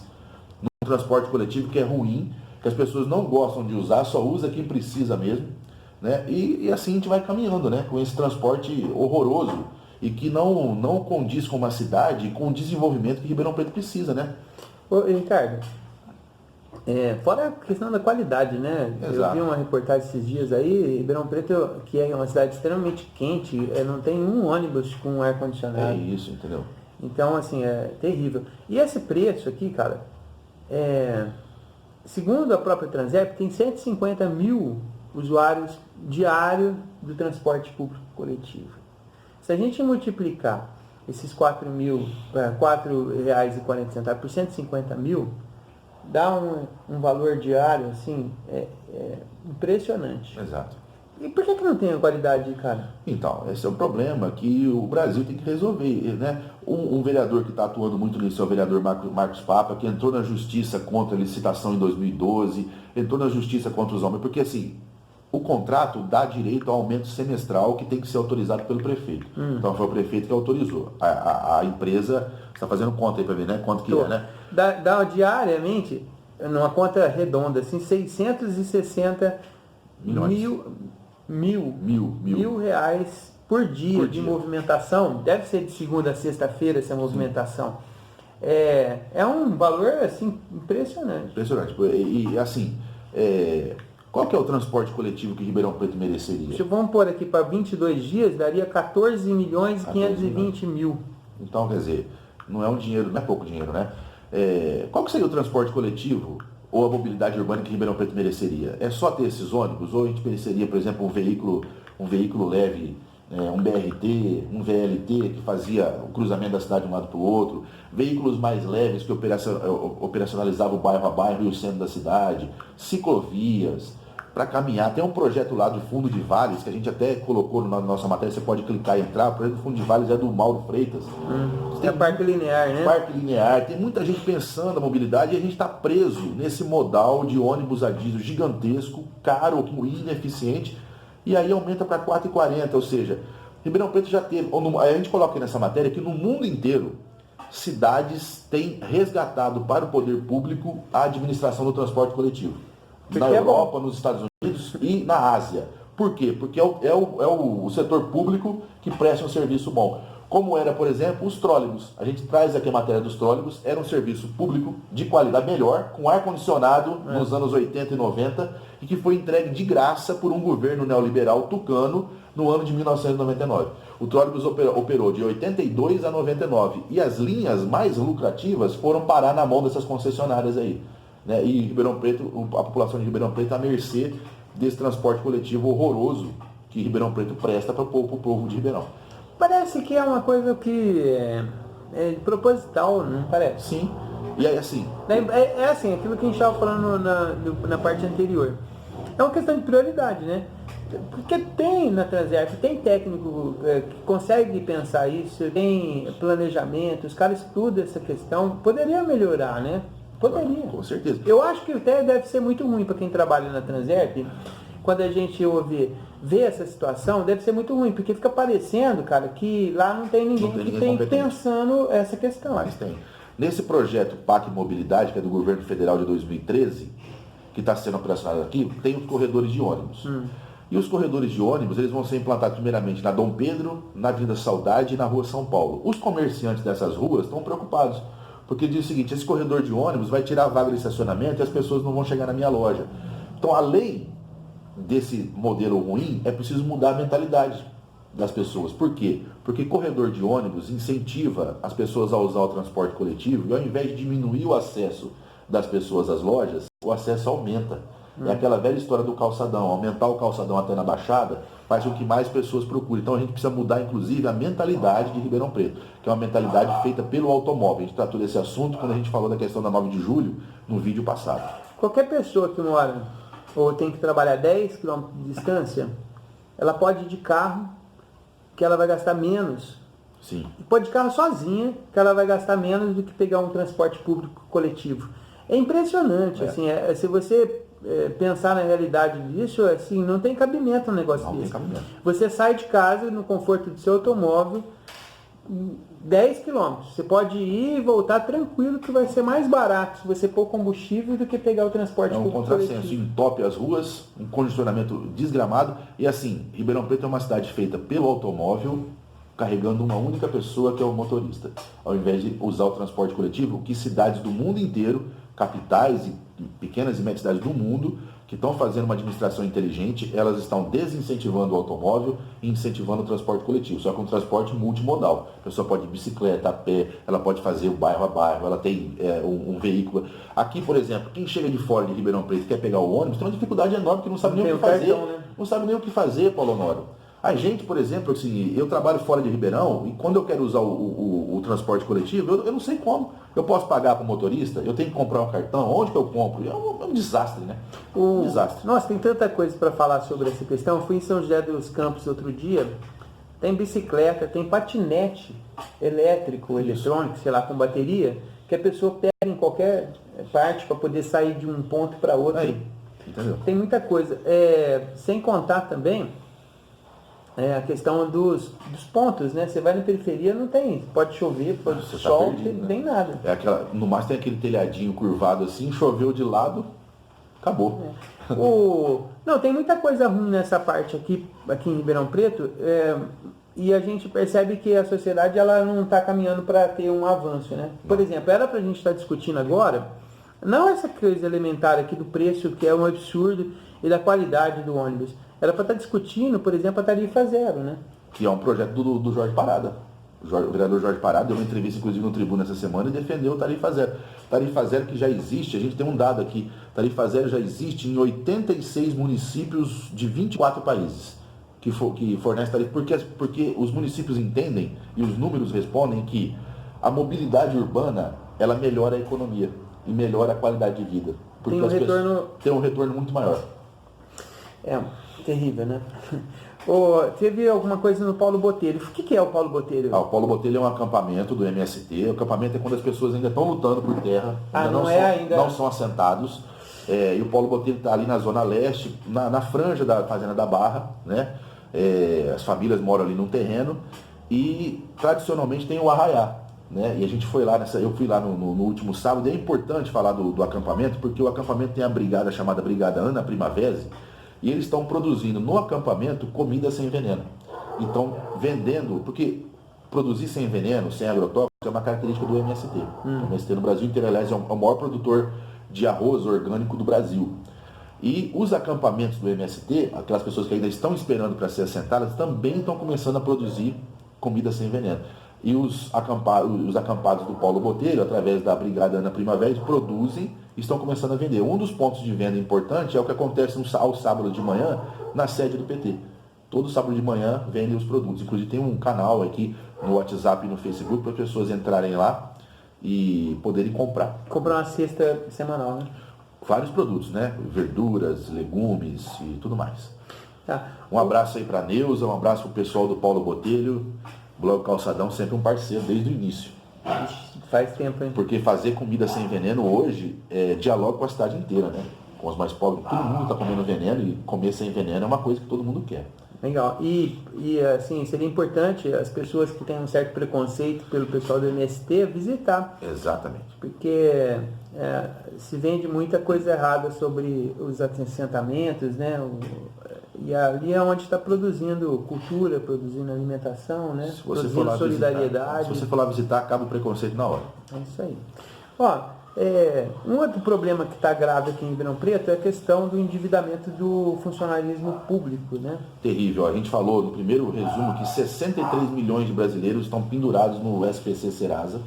no transporte coletivo, que é ruim, que as pessoas não gostam de usar, só usa quem precisa mesmo, né? E assim a gente vai caminhando, né? Com esse transporte horroroso e que não condiz com uma cidade e com o desenvolvimento que Ribeirão Preto precisa, né? Ô, Ricardo, fora a questão da qualidade, né? Exato. Eu vi uma reportagem esses dias aí, Ribeirão Preto, que é uma cidade extremamente quente, não tem um ônibus com ar-condicionado. É isso, entendeu? Então, assim, é terrível. E esse preço aqui, cara, segundo a própria Transep, tem 150 mil usuários diários do transporte público coletivo. Se a gente multiplicar esses R$ 4,40 por 150 mil, dá um valor diário, assim, impressionante. Exato. E por que não tem a qualidade, cara? Então, esse é um problema que o Brasil tem que resolver, né? Um vereador que está atuando muito nisso é o vereador Marcos Papa, que entrou na justiça contra a licitação em 2012, entrou na justiça contra os homens, porque assim, o contrato dá direito ao aumento semestral que tem que ser autorizado pelo prefeito. Então foi o prefeito que autorizou. A empresa está fazendo conta aí para ver, né? Quanto que é, né? Dá diariamente, numa conta redonda, assim, 660 mil reais por dia de movimentação. Deve ser de segunda a sexta-feira essa movimentação. É um valor assim impressionante. Impressionante. E assim, qual que é o transporte coletivo que Ribeirão Preto mereceria? Vamos pôr aqui para 22 dias, daria 14 milhões e 520 mil. Então, quer dizer, não é um dinheiro, não é pouco dinheiro, né? Qual que seria o transporte coletivo ou a mobilidade urbana que Ribeirão Preto mereceria? É só ter esses ônibus? Ou a gente mereceria, por exemplo, um veículo leve, um BRT, um VLT que fazia o cruzamento da cidade de um lado para o outro, veículos mais leves que operacionalizavam o bairro a bairro e o centro da cidade, ciclovias, para caminhar. Tem um projeto lá do Fundo de Vales, que a gente até colocou na nossa matéria, você pode clicar e entrar. O projeto do Fundo de Vales é do Mauro Freitas. É Parque Linear, né? Parque Linear. Tem muita gente pensando na mobilidade e a gente está preso nesse modal de ônibus a diesel gigantesco, caro, ineficiente, e aí aumenta para 4,40, ou seja, Ribeirão Preto já teve, a gente coloca nessa matéria que no mundo inteiro, cidades têm resgatado para o poder público a administração do transporte coletivo. Na Europa, nos Estados Unidos e na Ásia. Por quê? Porque é o setor público que presta um serviço bom. Como era, por exemplo, os trólebus. A gente traz aqui a matéria dos trólebus. Era um serviço público de qualidade melhor, com ar-condicionado nos anos 80 e 90, e que foi entregue de graça por um governo neoliberal tucano no ano de 1999. O trólebus operou de 82 a 99. E as linhas mais lucrativas foram parar na mão dessas concessionárias aí. Né? E Ribeirão Preto, a população de Ribeirão Preto está à mercê desse transporte coletivo horroroso que Ribeirão Preto presta para o povo de Ribeirão. Parece que é uma coisa que é proposital, não parece? Sim. E aí assim... É assim, aquilo que a gente estava falando na parte anterior. É uma questão de prioridade, né? Porque tem na Transerp, tem técnico que consegue pensar isso, tem planejamento, os caras estudam essa questão, poderia melhorar, né? Poderia. Com certeza. Eu acho que até deve ser muito ruim para quem trabalha na Transerp, quando a gente vê essa situação, deve ser muito ruim, porque fica parecendo, cara, que lá não tem ninguém que tem pensando essa questão. Mas tem. Nesse projeto PAC Mobilidade, que é do governo federal de 2013, que está sendo operacionado aqui, tem os corredores de ônibus. E os corredores de ônibus, eles vão ser implantados primeiramente na Dom Pedro, na Avenida Saudade e na Rua São Paulo. Os comerciantes dessas ruas estão preocupados, porque diz o seguinte: esse corredor de ônibus vai tirar a vaga de estacionamento e as pessoas não vão chegar na minha loja. Então, além desse modelo ruim, é preciso mudar a mentalidade das pessoas. Por quê? Porque corredor de ônibus incentiva as pessoas a usar o transporte coletivo e ao invés de diminuir o acesso das pessoas às lojas, o acesso aumenta. É aquela velha história do calçadão. Aumentar o calçadão até na Baixada faz com que mais pessoas procurem. Então a gente precisa mudar, inclusive, a mentalidade de Ribeirão Preto, que é uma mentalidade feita pelo automóvel. A gente tratou desse assunto quando a gente falou da questão da 9 de julho, no vídeo passado. Qualquer pessoa que mora ou tem que trabalhar 10 km de distância, ela pode ir de carro, que ela vai gastar menos. Sim. E pode ir de carro sozinha, que ela vai gastar menos do que pegar um transporte público coletivo. É impressionante, assim, se você pensar na realidade disso, assim, não tem cabimento um negócio desse. Não tem cabimento. Você sai de casa no conforto do seu automóvel, 10 quilômetros. Você pode ir e voltar tranquilo, que vai ser mais barato se você pôr combustível do que pegar o transporte público. É um contrassenso, entope as ruas, um congestionamento desgramado. E assim, Ribeirão Preto é uma cidade feita pelo automóvel, carregando uma única pessoa, que é o motorista. Ao invés de usar o transporte coletivo, que cidades do mundo inteiro, capitais e pequenas e médias cidades do mundo, que estão fazendo uma administração inteligente, elas estão desincentivando o automóvel e incentivando o transporte coletivo, só que um transporte multimodal. A pessoa pode ir de bicicleta, a pé, ela pode fazer o bairro a bairro, ela tem um veículo. Aqui, por exemplo, quem chega de fora de Ribeirão Preto e quer pegar o ônibus, tem uma dificuldade enorme, porque não sabe nem o que fazer. Cartão, né? Não sabe nem o que fazer, Paulo Honório. A gente, por exemplo, assim, eu trabalho fora de Ribeirão e quando eu quero usar o transporte coletivo, eu não sei como. Eu posso pagar para o motorista? Eu tenho que comprar um cartão? Onde que eu compro? É um desastre, né? Um desastre. Nossa, tem tanta coisa para falar sobre essa questão. Eu fui em São José dos Campos outro dia. Tem bicicleta, tem patinete elétrico, eletrônico, sei lá, com bateria, que a pessoa pega em qualquer parte para poder sair de um ponto para outro. Aí, entendeu? Tem muita coisa. Sem contar também a questão dos pontos, né? Você vai na periferia, não tem. Pode chover, pode sol, perdido, não tem nada. No máximo tem aquele telhadinho curvado assim, choveu de lado, acabou. Não, tem muita coisa ruim nessa parte aqui em Ribeirão Preto. E a gente percebe que a sociedade ela não está caminhando para ter um avanço, né? Por exemplo, era para a gente estar discutindo agora, não essa coisa elementar aqui do preço, que é um absurdo, e da qualidade do ônibus. Era para estar discutindo, por exemplo, a tarifa zero, né? Que é um projeto do Jorge Parada. O vereador Jorge Parada deu uma entrevista, inclusive, no Tribuna essa semana e defendeu o Tarifa Zero. Tarifa Zero que já existe, a gente tem um dado aqui, Tarifa Zero já existe em 86 municípios de 24 países que fornece tarifa, porque os municípios entendem e os números respondem que a mobilidade urbana, ela melhora a economia e melhora a qualidade de vida. Porque tem um retorno muito maior. É, terrível, né? Teve alguma coisa no Paulo Botelho. O que é o Paulo Botelho? O Paulo Botelho é um acampamento do MST. O acampamento é quando as pessoas ainda estão lutando por terra, não são assentados. E o Paulo Botelho está ali na Zona Leste, na franja da Fazenda da Barra, né? As famílias moram ali num terreno e tradicionalmente tem o arraiá, né? E a gente foi lá eu fui lá no último sábado. E é importante falar do acampamento, porque o acampamento tem a brigada chamada Brigada Ana Primavera. E eles estão produzindo no acampamento comida sem veneno. Então, vendendo, porque produzir sem veneno, sem agrotóxicos, é uma característica do MST. O MST no Brasil inteiro, aliás, é o maior produtor de arroz orgânico do Brasil. E os acampamentos do MST, aquelas pessoas que ainda estão esperando para ser assentadas, também estão começando a produzir comida sem veneno. E os acampados do Paulo Botelho, através da Brigada Ana Primavera, produzem e estão começando a vender. Um dos pontos de venda importante é o que acontece ao sábado de manhã, na sede do PT. Todo sábado de manhã vendem os produtos. Inclusive tem um canal aqui no WhatsApp e no Facebook para as pessoas entrarem lá e poderem comprar. Comprar uma cesta semanal, né? Vários produtos, né? Verduras, legumes e tudo mais. Tá. Um abraço aí para a Neuza, um abraço para o pessoal do Paulo Botelho. Blog Calçadão, sempre um parceiro desde o início. Faz tempo, hein? Porque fazer comida sem veneno hoje dialoga com a cidade inteira, né? Com os mais pobres, todo mundo está comendo veneno e comer sem veneno é uma coisa que todo mundo quer. Legal. E assim, seria importante as pessoas que têm um certo preconceito pelo pessoal do MST visitar. Exatamente. Porque se vende muita coisa errada sobre os assentamentos, né? E ali é onde está produzindo cultura, produzindo alimentação, né? Produzindo solidariedade. Se você for lá visitar, acaba o preconceito na hora. É isso aí. Um outro problema que está grave aqui em Ribeirão Preto é a questão do endividamento do funcionalismo público, né? Terrível. A gente falou no primeiro resumo que 63 milhões de brasileiros estão pendurados no SPC Serasa.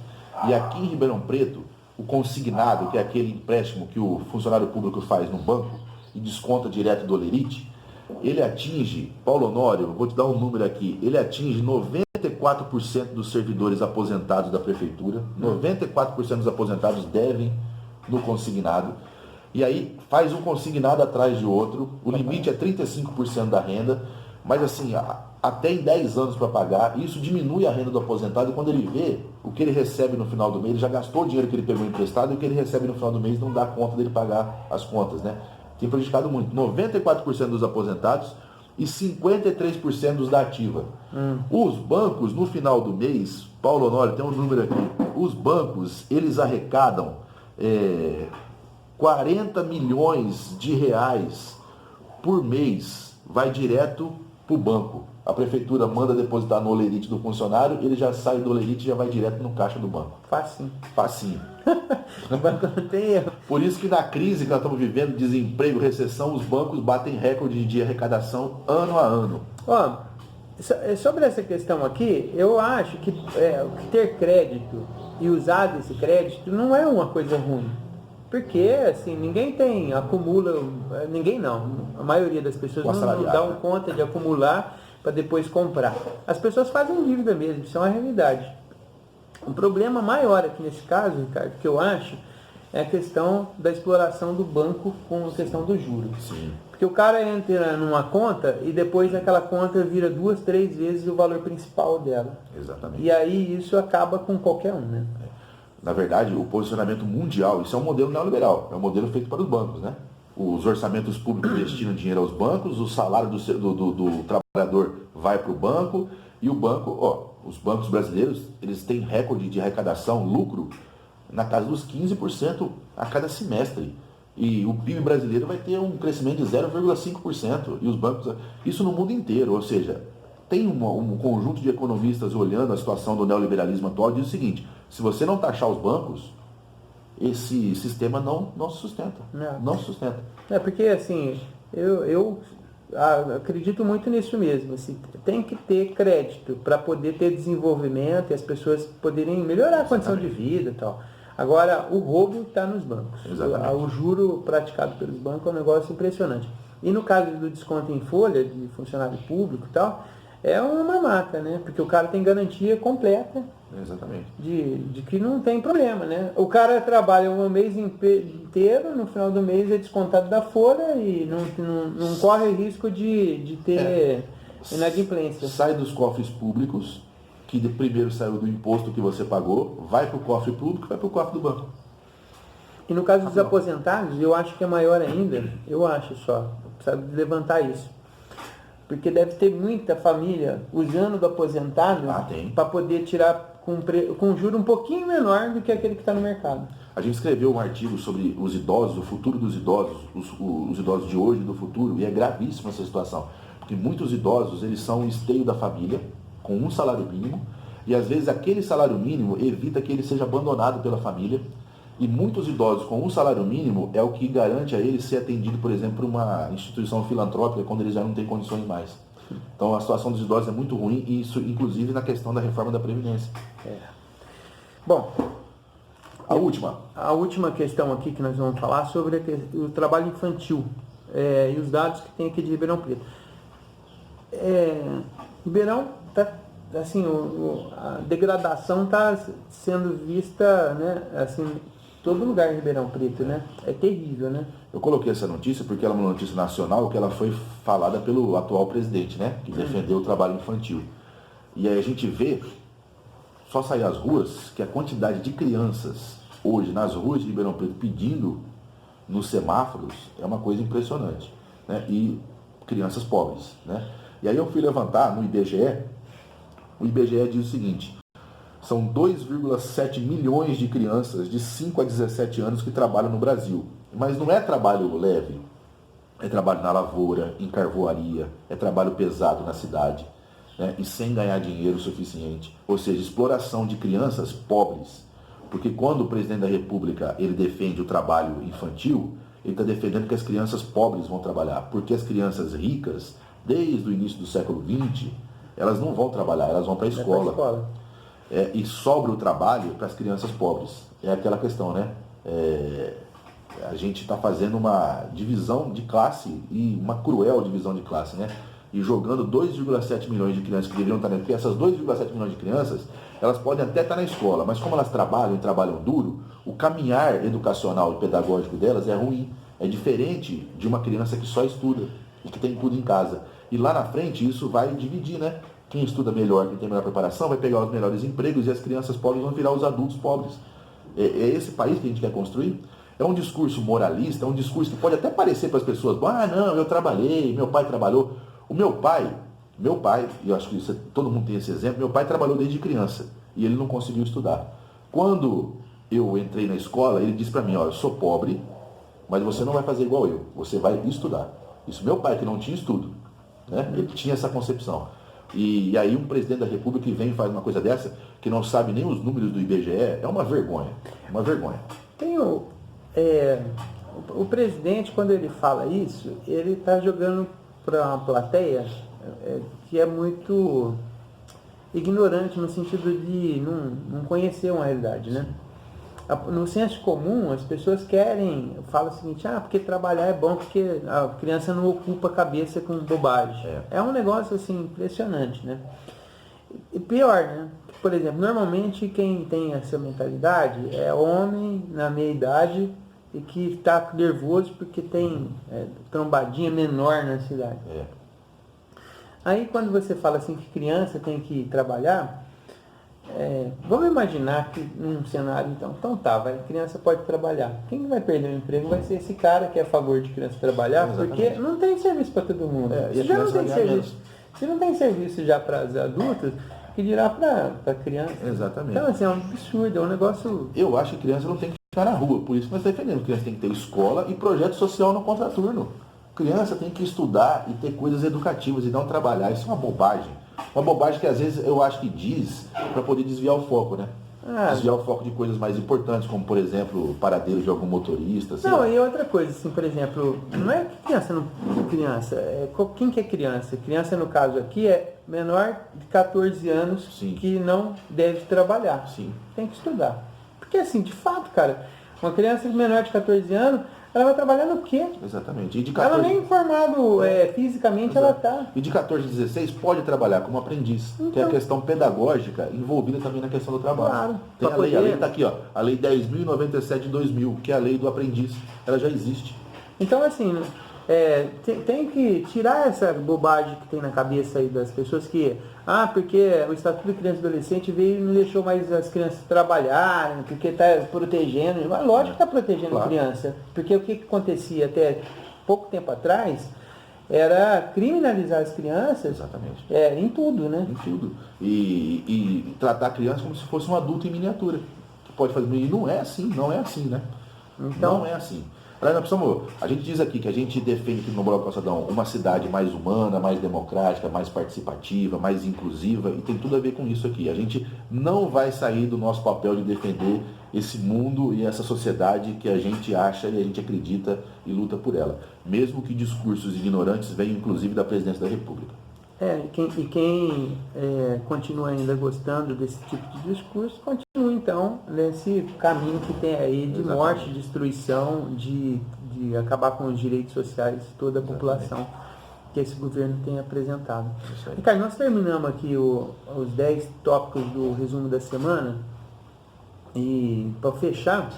E aqui em Ribeirão Preto, o consignado, que é aquele empréstimo que o funcionário público faz no banco e desconta direto do Olerite, ele atinge, Paulo Honório, vou te dar um número aqui, ele atinge 94% dos servidores aposentados da prefeitura, 94% dos aposentados devem no consignado, e aí faz um consignado atrás de outro, o limite é 35% da renda, mas assim, até em 10 anos para pagar, isso diminui a renda do aposentado, e quando ele vê o que ele recebe no final do mês, ele já gastou o dinheiro que ele pegou emprestado, e o que ele recebe no final do mês não dá conta dele pagar as contas, né? Tem prejudicado muito. 94% dos aposentados e 53% dos da ativa. Os bancos, no final do mês, Paulo Honório, tem um número aqui, os bancos, eles arrecadam 40 milhões de reais por mês, vai direto para o banco. A prefeitura manda depositar no Olerite do funcionário, ele já sai do Olerite e já vai direto no caixa do banco. Facinho. O banco não tem erro. Por isso que na crise que nós estamos vivendo, desemprego, recessão, os bancos batem recorde de arrecadação ano a ano. Sobre essa questão aqui, eu acho que ter crédito e usar desse crédito não é uma coisa ruim. Porque, assim, ninguém acumula, ninguém não, a maioria das pessoas não dão conta de acumular para depois comprar. As pessoas fazem dívida mesmo, isso é uma realidade. O problema maior aqui nesse caso, Ricardo, que eu acho, é a questão da exploração do banco com a questão do juros. Sim. Porque o cara entra numa conta e depois aquela conta vira 2, 3 vezes o valor principal dela. Exatamente. E aí isso acaba com qualquer um, né? Na verdade, o posicionamento mundial, isso é um modelo neoliberal, é um modelo feito para os bancos, né? Os orçamentos públicos destinam dinheiro aos bancos, o salário do trabalhador vai para o banco, e o banco, os bancos brasileiros, eles têm recorde de arrecadação, lucro, na casa dos 15% a cada semestre. E o PIB brasileiro vai ter um crescimento de 0,5%. E os bancos, isso no mundo inteiro, ou seja, tem um conjunto de economistas olhando a situação do neoliberalismo atual e diz o seguinte: se você não taxar os bancos, esse sistema não se sustenta. Não se sustenta. Porque assim, eu acredito muito nisso mesmo. Assim, tem que ter crédito para poder ter desenvolvimento e as pessoas poderem melhorar a condição de vida e tal. Agora, o roubo está nos bancos. O juro praticado pelos bancos é um negócio impressionante. E no caso do desconto em folha de funcionário público e tal, é uma mamata, né? Porque o cara tem garantia completa. Exatamente. De que não tem problema, né? O cara trabalha um mês inteiro, no final do mês é descontado da folha e não corre risco de ter inadimplência. Sai dos cofres públicos, que primeiro saiu do imposto que você pagou, vai para o cofre público, vai para o cofre do banco. E no caso dos aposentados, eu acho que é maior ainda, precisa levantar isso. Porque deve ter muita família usando do aposentado para poder tirar com juro um pouquinho menor do que aquele que está no mercado. A gente escreveu um artigo sobre os idosos, o futuro dos idosos, os idosos de hoje e do futuro, e é gravíssima essa situação. Porque muitos idosos, eles são o esteio da família, com um salário mínimo, e às vezes aquele salário mínimo evita que ele seja abandonado pela família, e muitos idosos com um salário mínimo é o que garante a ele ser atendido, por exemplo, por uma instituição filantrópica quando eles já não têm condições mais. Então a situação dos idosos é muito ruim, e isso inclusive na questão da reforma da Previdência. Bom, a última questão aqui que nós vamos falar sobre o trabalho infantil e os dados que tem aqui de Ribeirão Preto. Ribeirão assim, a degradação está sendo vista, né, assim, todo lugar em Ribeirão Preto, né? É terrível, né? Eu coloquei essa notícia porque ela é uma notícia nacional, que ela foi falada pelo atual presidente, né? Que defendeu o trabalho infantil. E aí a gente vê, só sair às ruas, que a quantidade de crianças hoje nas ruas de Ribeirão Preto pedindo nos semáforos é uma coisa impressionante, né? E crianças pobres, né? E aí eu fui levantar no IBGE, o IBGE diz o seguinte: são 2,7 milhões de crianças de 5 a 17 anos que trabalham no Brasil. Mas não é trabalho leve, é trabalho na lavoura, em carvoaria, é trabalho pesado na cidade, né? E sem ganhar dinheiro suficiente. Ou seja, exploração de crianças pobres. Porque quando o presidente da República ele defende o trabalho infantil, ele está defendendo que as crianças pobres vão trabalhar. Porque as crianças ricas, desde o início do século XX, elas não vão trabalhar, elas vão para a escola. E sobra o trabalho para as crianças pobres. É aquela questão, né? A gente está fazendo uma divisão de classe, e uma cruel divisão de classe, né? E jogando 2,7 milhões de crianças que deveriam estar porque essas 2,7 milhões de crianças, elas podem até estar na escola, mas como elas trabalham duro, o caminhar educacional e pedagógico delas é ruim. É diferente de uma criança que só estuda e que tem tudo em casa. E lá na frente isso vai dividir, né? Quem estuda melhor, quem tem melhor preparação, vai pegar os melhores empregos, e as crianças pobres vão virar os adultos pobres. É esse país que a gente quer construir? É um discurso moralista, é um discurso que pode até parecer para as pessoas: não, eu trabalhei, meu pai trabalhou. O meu pai, e eu acho que todo mundo tem esse exemplo, meu pai trabalhou desde criança e ele não conseguiu estudar. Quando eu entrei na escola, ele disse para mim: eu sou pobre, mas você não vai fazer igual eu, você vai estudar. Isso meu pai, que não tinha estudo, né? Ele tinha essa concepção. E aí um presidente da República que vem e faz uma coisa dessa, que não sabe nem os números do IBGE, é uma vergonha. Uma vergonha. Tem o presidente, quando ele fala isso, ele está jogando para uma plateia que é muito ignorante, no sentido de não conhecer uma realidade, né? No senso comum, as pessoas falam o seguinte: porque trabalhar é bom porque a criança não ocupa a cabeça com bobagem. É um negócio assim impressionante, né? E pior, né? Por exemplo, normalmente quem tem essa mentalidade é homem na meia idade e que está nervoso porque tem trombadinha menor na cidade. Aí quando você fala assim que criança tem que trabalhar, vamos imaginar que num cenário, então a criança pode trabalhar. Quem vai perder o emprego vai ser esse cara que é a favor de criança trabalhar, porque não tem serviço para todo mundo. Se não tem serviço já para as adultas, que dirá para criança. Exatamente. Então assim, é um absurdo, é um negócio... Eu acho que criança não tem que ficar na rua, por isso que nós estamos defendendo. Criança tem que ter escola e projeto social no contraturno. Criança tem que estudar e ter coisas educativas e não trabalhar. Isso é uma bobagem. Uma bobagem que às vezes eu acho que diz para poder desviar o foco, né? Desviar o foco de coisas mais importantes, como por exemplo, o paradeiro de algum motorista. Não, lá. E outra coisa, assim, por exemplo, não é que criança não criança, quem que é criança? Criança, no caso aqui, é menor de 14 anos. Sim. Que não deve trabalhar. Sim. Tem que estudar. Porque assim, de fato, cara, uma criança menor de 14 anos, ela vai trabalhar no quê? Exatamente. E de 14... Ela nem informado fisicamente. Exato. Ela está. E de 14 a 16 pode trabalhar como aprendiz. Então, tem a questão pedagógica envolvida também na questão do trabalho. Claro. Tem a lei está aqui, ó, a lei 10.097 de 2000, que é a lei do aprendiz. Ela já existe. Então, assim, tem que tirar essa bobagem que tem na cabeça aí das pessoas que, porque o Estatuto de Criança e Adolescente veio e não deixou mais as crianças trabalharem, porque está protegendo. Mas lógico que está protegendo a criança. Porque o que acontecia até pouco tempo atrás era criminalizar as crianças. Exatamente. Em tudo, né? Em tudo. E tratar a criança como se fosse um adulto em miniatura. Que pode fazer. E não é assim, né? Então, não é assim. A gente diz aqui que a gente defende aqui no Bloco Calçadão uma cidade mais humana, mais democrática, mais participativa, mais inclusiva, e tem tudo a ver com isso aqui. A gente não vai sair do nosso papel de defender esse mundo e essa sociedade que a gente acha e a gente acredita e luta por ela. Mesmo que discursos ignorantes venham inclusive da Presidência da República. Quem continua ainda gostando desse tipo de discurso, continua então nesse caminho que tem aí de morte, destruição, de acabar com os direitos sociais de toda a população que esse governo tem apresentado. Ricardo, nós terminamos aqui os 10 tópicos do resumo da semana e para fechar,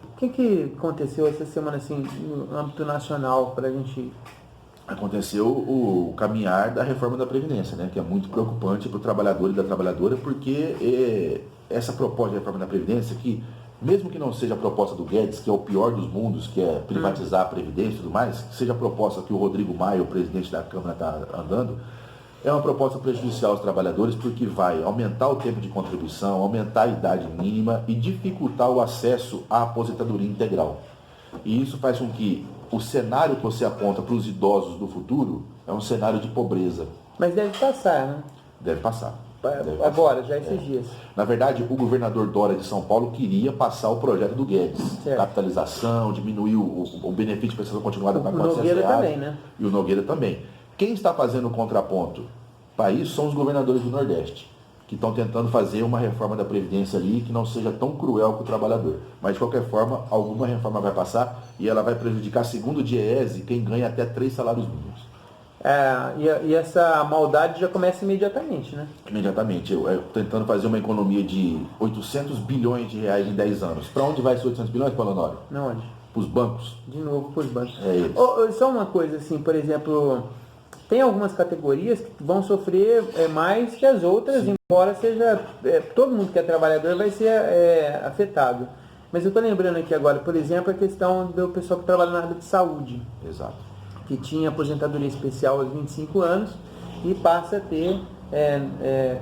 o que aconteceu essa semana assim, no âmbito nacional para a gente... Aconteceu o caminhar da reforma da Previdência, né, que é muito preocupante para o trabalhador e da trabalhadora, porque essa proposta de reforma da Previdência, que mesmo que não seja a proposta do Guedes, que é o pior dos mundos, que é privatizar a Previdência e tudo mais, que seja a proposta que o Rodrigo Maia, o presidente da Câmara, está andando, é uma proposta prejudicial aos trabalhadores, porque vai aumentar o tempo de contribuição, aumentar a idade mínima e dificultar o acesso à aposentadoria integral. E isso faz com que o cenário que você aponta para os idosos do futuro é um cenário de pobreza. Mas deve passar, né? Deve passar. Agora, já esses dias. Na verdade, o governador Dória de São Paulo queria passar o projeto do Guedes. Certo. Capitalização, diminuir o benefício de prestação continuada para 400 reais. O Nogueira também, né? E o Nogueira também. Quem está fazendo o contraponto para isso são os governadores do Nordeste, que estão tentando fazer uma reforma da Previdência ali que não seja tão cruel com o trabalhador. Mas, de qualquer forma, alguma reforma vai passar e ela vai prejudicar, segundo o Diese, quem ganha até 3 salários mínimos. E essa maldade já começa imediatamente, né? Imediatamente. Tentando fazer uma economia de 800 bilhões de reais em 10 anos. Para onde vai esses 800 bilhões, Paulo Honório? Não, onde? Para os bancos. De novo, para os bancos. É eles. Só uma coisa, assim, por exemplo... Tem algumas categorias que vão sofrer mais que as outras, sim, embora seja... todo mundo que é trabalhador vai ser afetado. Mas eu estou lembrando aqui agora, por exemplo, a questão do pessoal que trabalha na área de saúde. Exato. Que tinha aposentadoria especial aos 25 anos e passa a ter,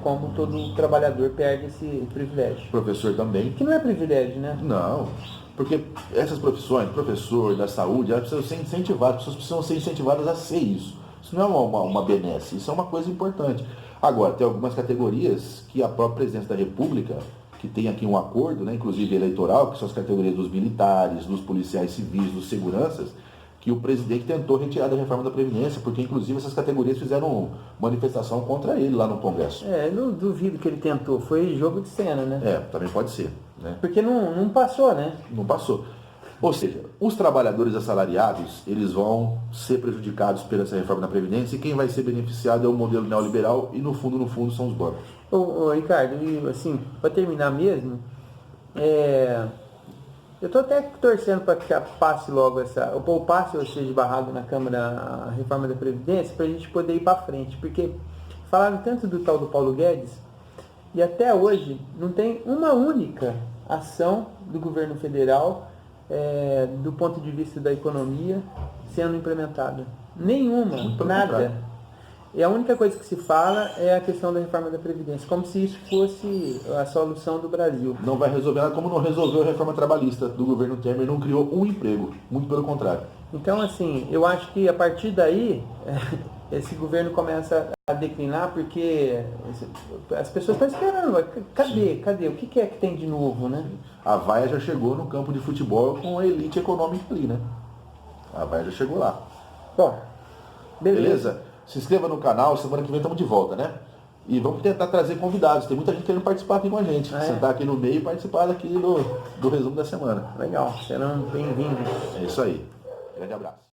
como todo trabalhador perde esse privilégio. Professor também. Que não é privilégio, né? Não. Porque essas profissões, professor da saúde, elas precisam ser incentivadas, as pessoas precisam ser incentivadas a ser isso. Isso não é uma benesse, isso é uma coisa importante. Agora, tem algumas categorias que a própria Presidência da República, que tem aqui um acordo, né, inclusive eleitoral, que são as categorias dos militares, dos policiais civis, dos seguranças, que o presidente tentou retirar da reforma da Previdência, porque inclusive essas categorias fizeram manifestação contra ele lá no Congresso. Eu não duvido que ele tentou, foi jogo de cena, né? Também pode ser. Né? Porque não passou, né? Não passou. Ou seja, os trabalhadores assalariados, eles vão ser prejudicados pela essa reforma da Previdência e quem vai ser beneficiado é o modelo neoliberal e no fundo são os bancos. Ricardo, e assim, para terminar mesmo, eu estou até torcendo para que passe logo ou passe ou seja barrado na Câmara a reforma da Previdência para a gente poder ir para frente, porque falaram tanto do tal do Paulo Guedes e até hoje não tem uma única ação do governo federal do ponto de vista da economia sendo implementada. Nenhuma, nada. Contrário. E a única coisa que se fala é a questão da reforma da Previdência, como se isso fosse a solução do Brasil. Não vai resolver nada, como não resolveu a reforma trabalhista do governo Temer, não criou um emprego, muito pelo contrário. Então, assim, eu acho que a partir daí, esse governo começa a declinar, porque as pessoas estão esperando, cadê? O que é que tem de novo, né? A vaia já chegou no campo de futebol com a elite econômica ali, né? A vaia já chegou lá. Bom, beleza? Se inscreva no canal, semana que vem estamos de volta, né? E vamos tentar trazer convidados. Tem muita gente querendo participar aqui com a gente. Sentar aqui no meio e participar daqui do resumo da semana. Legal, serão bem-vindos. É isso aí. Grande abraço.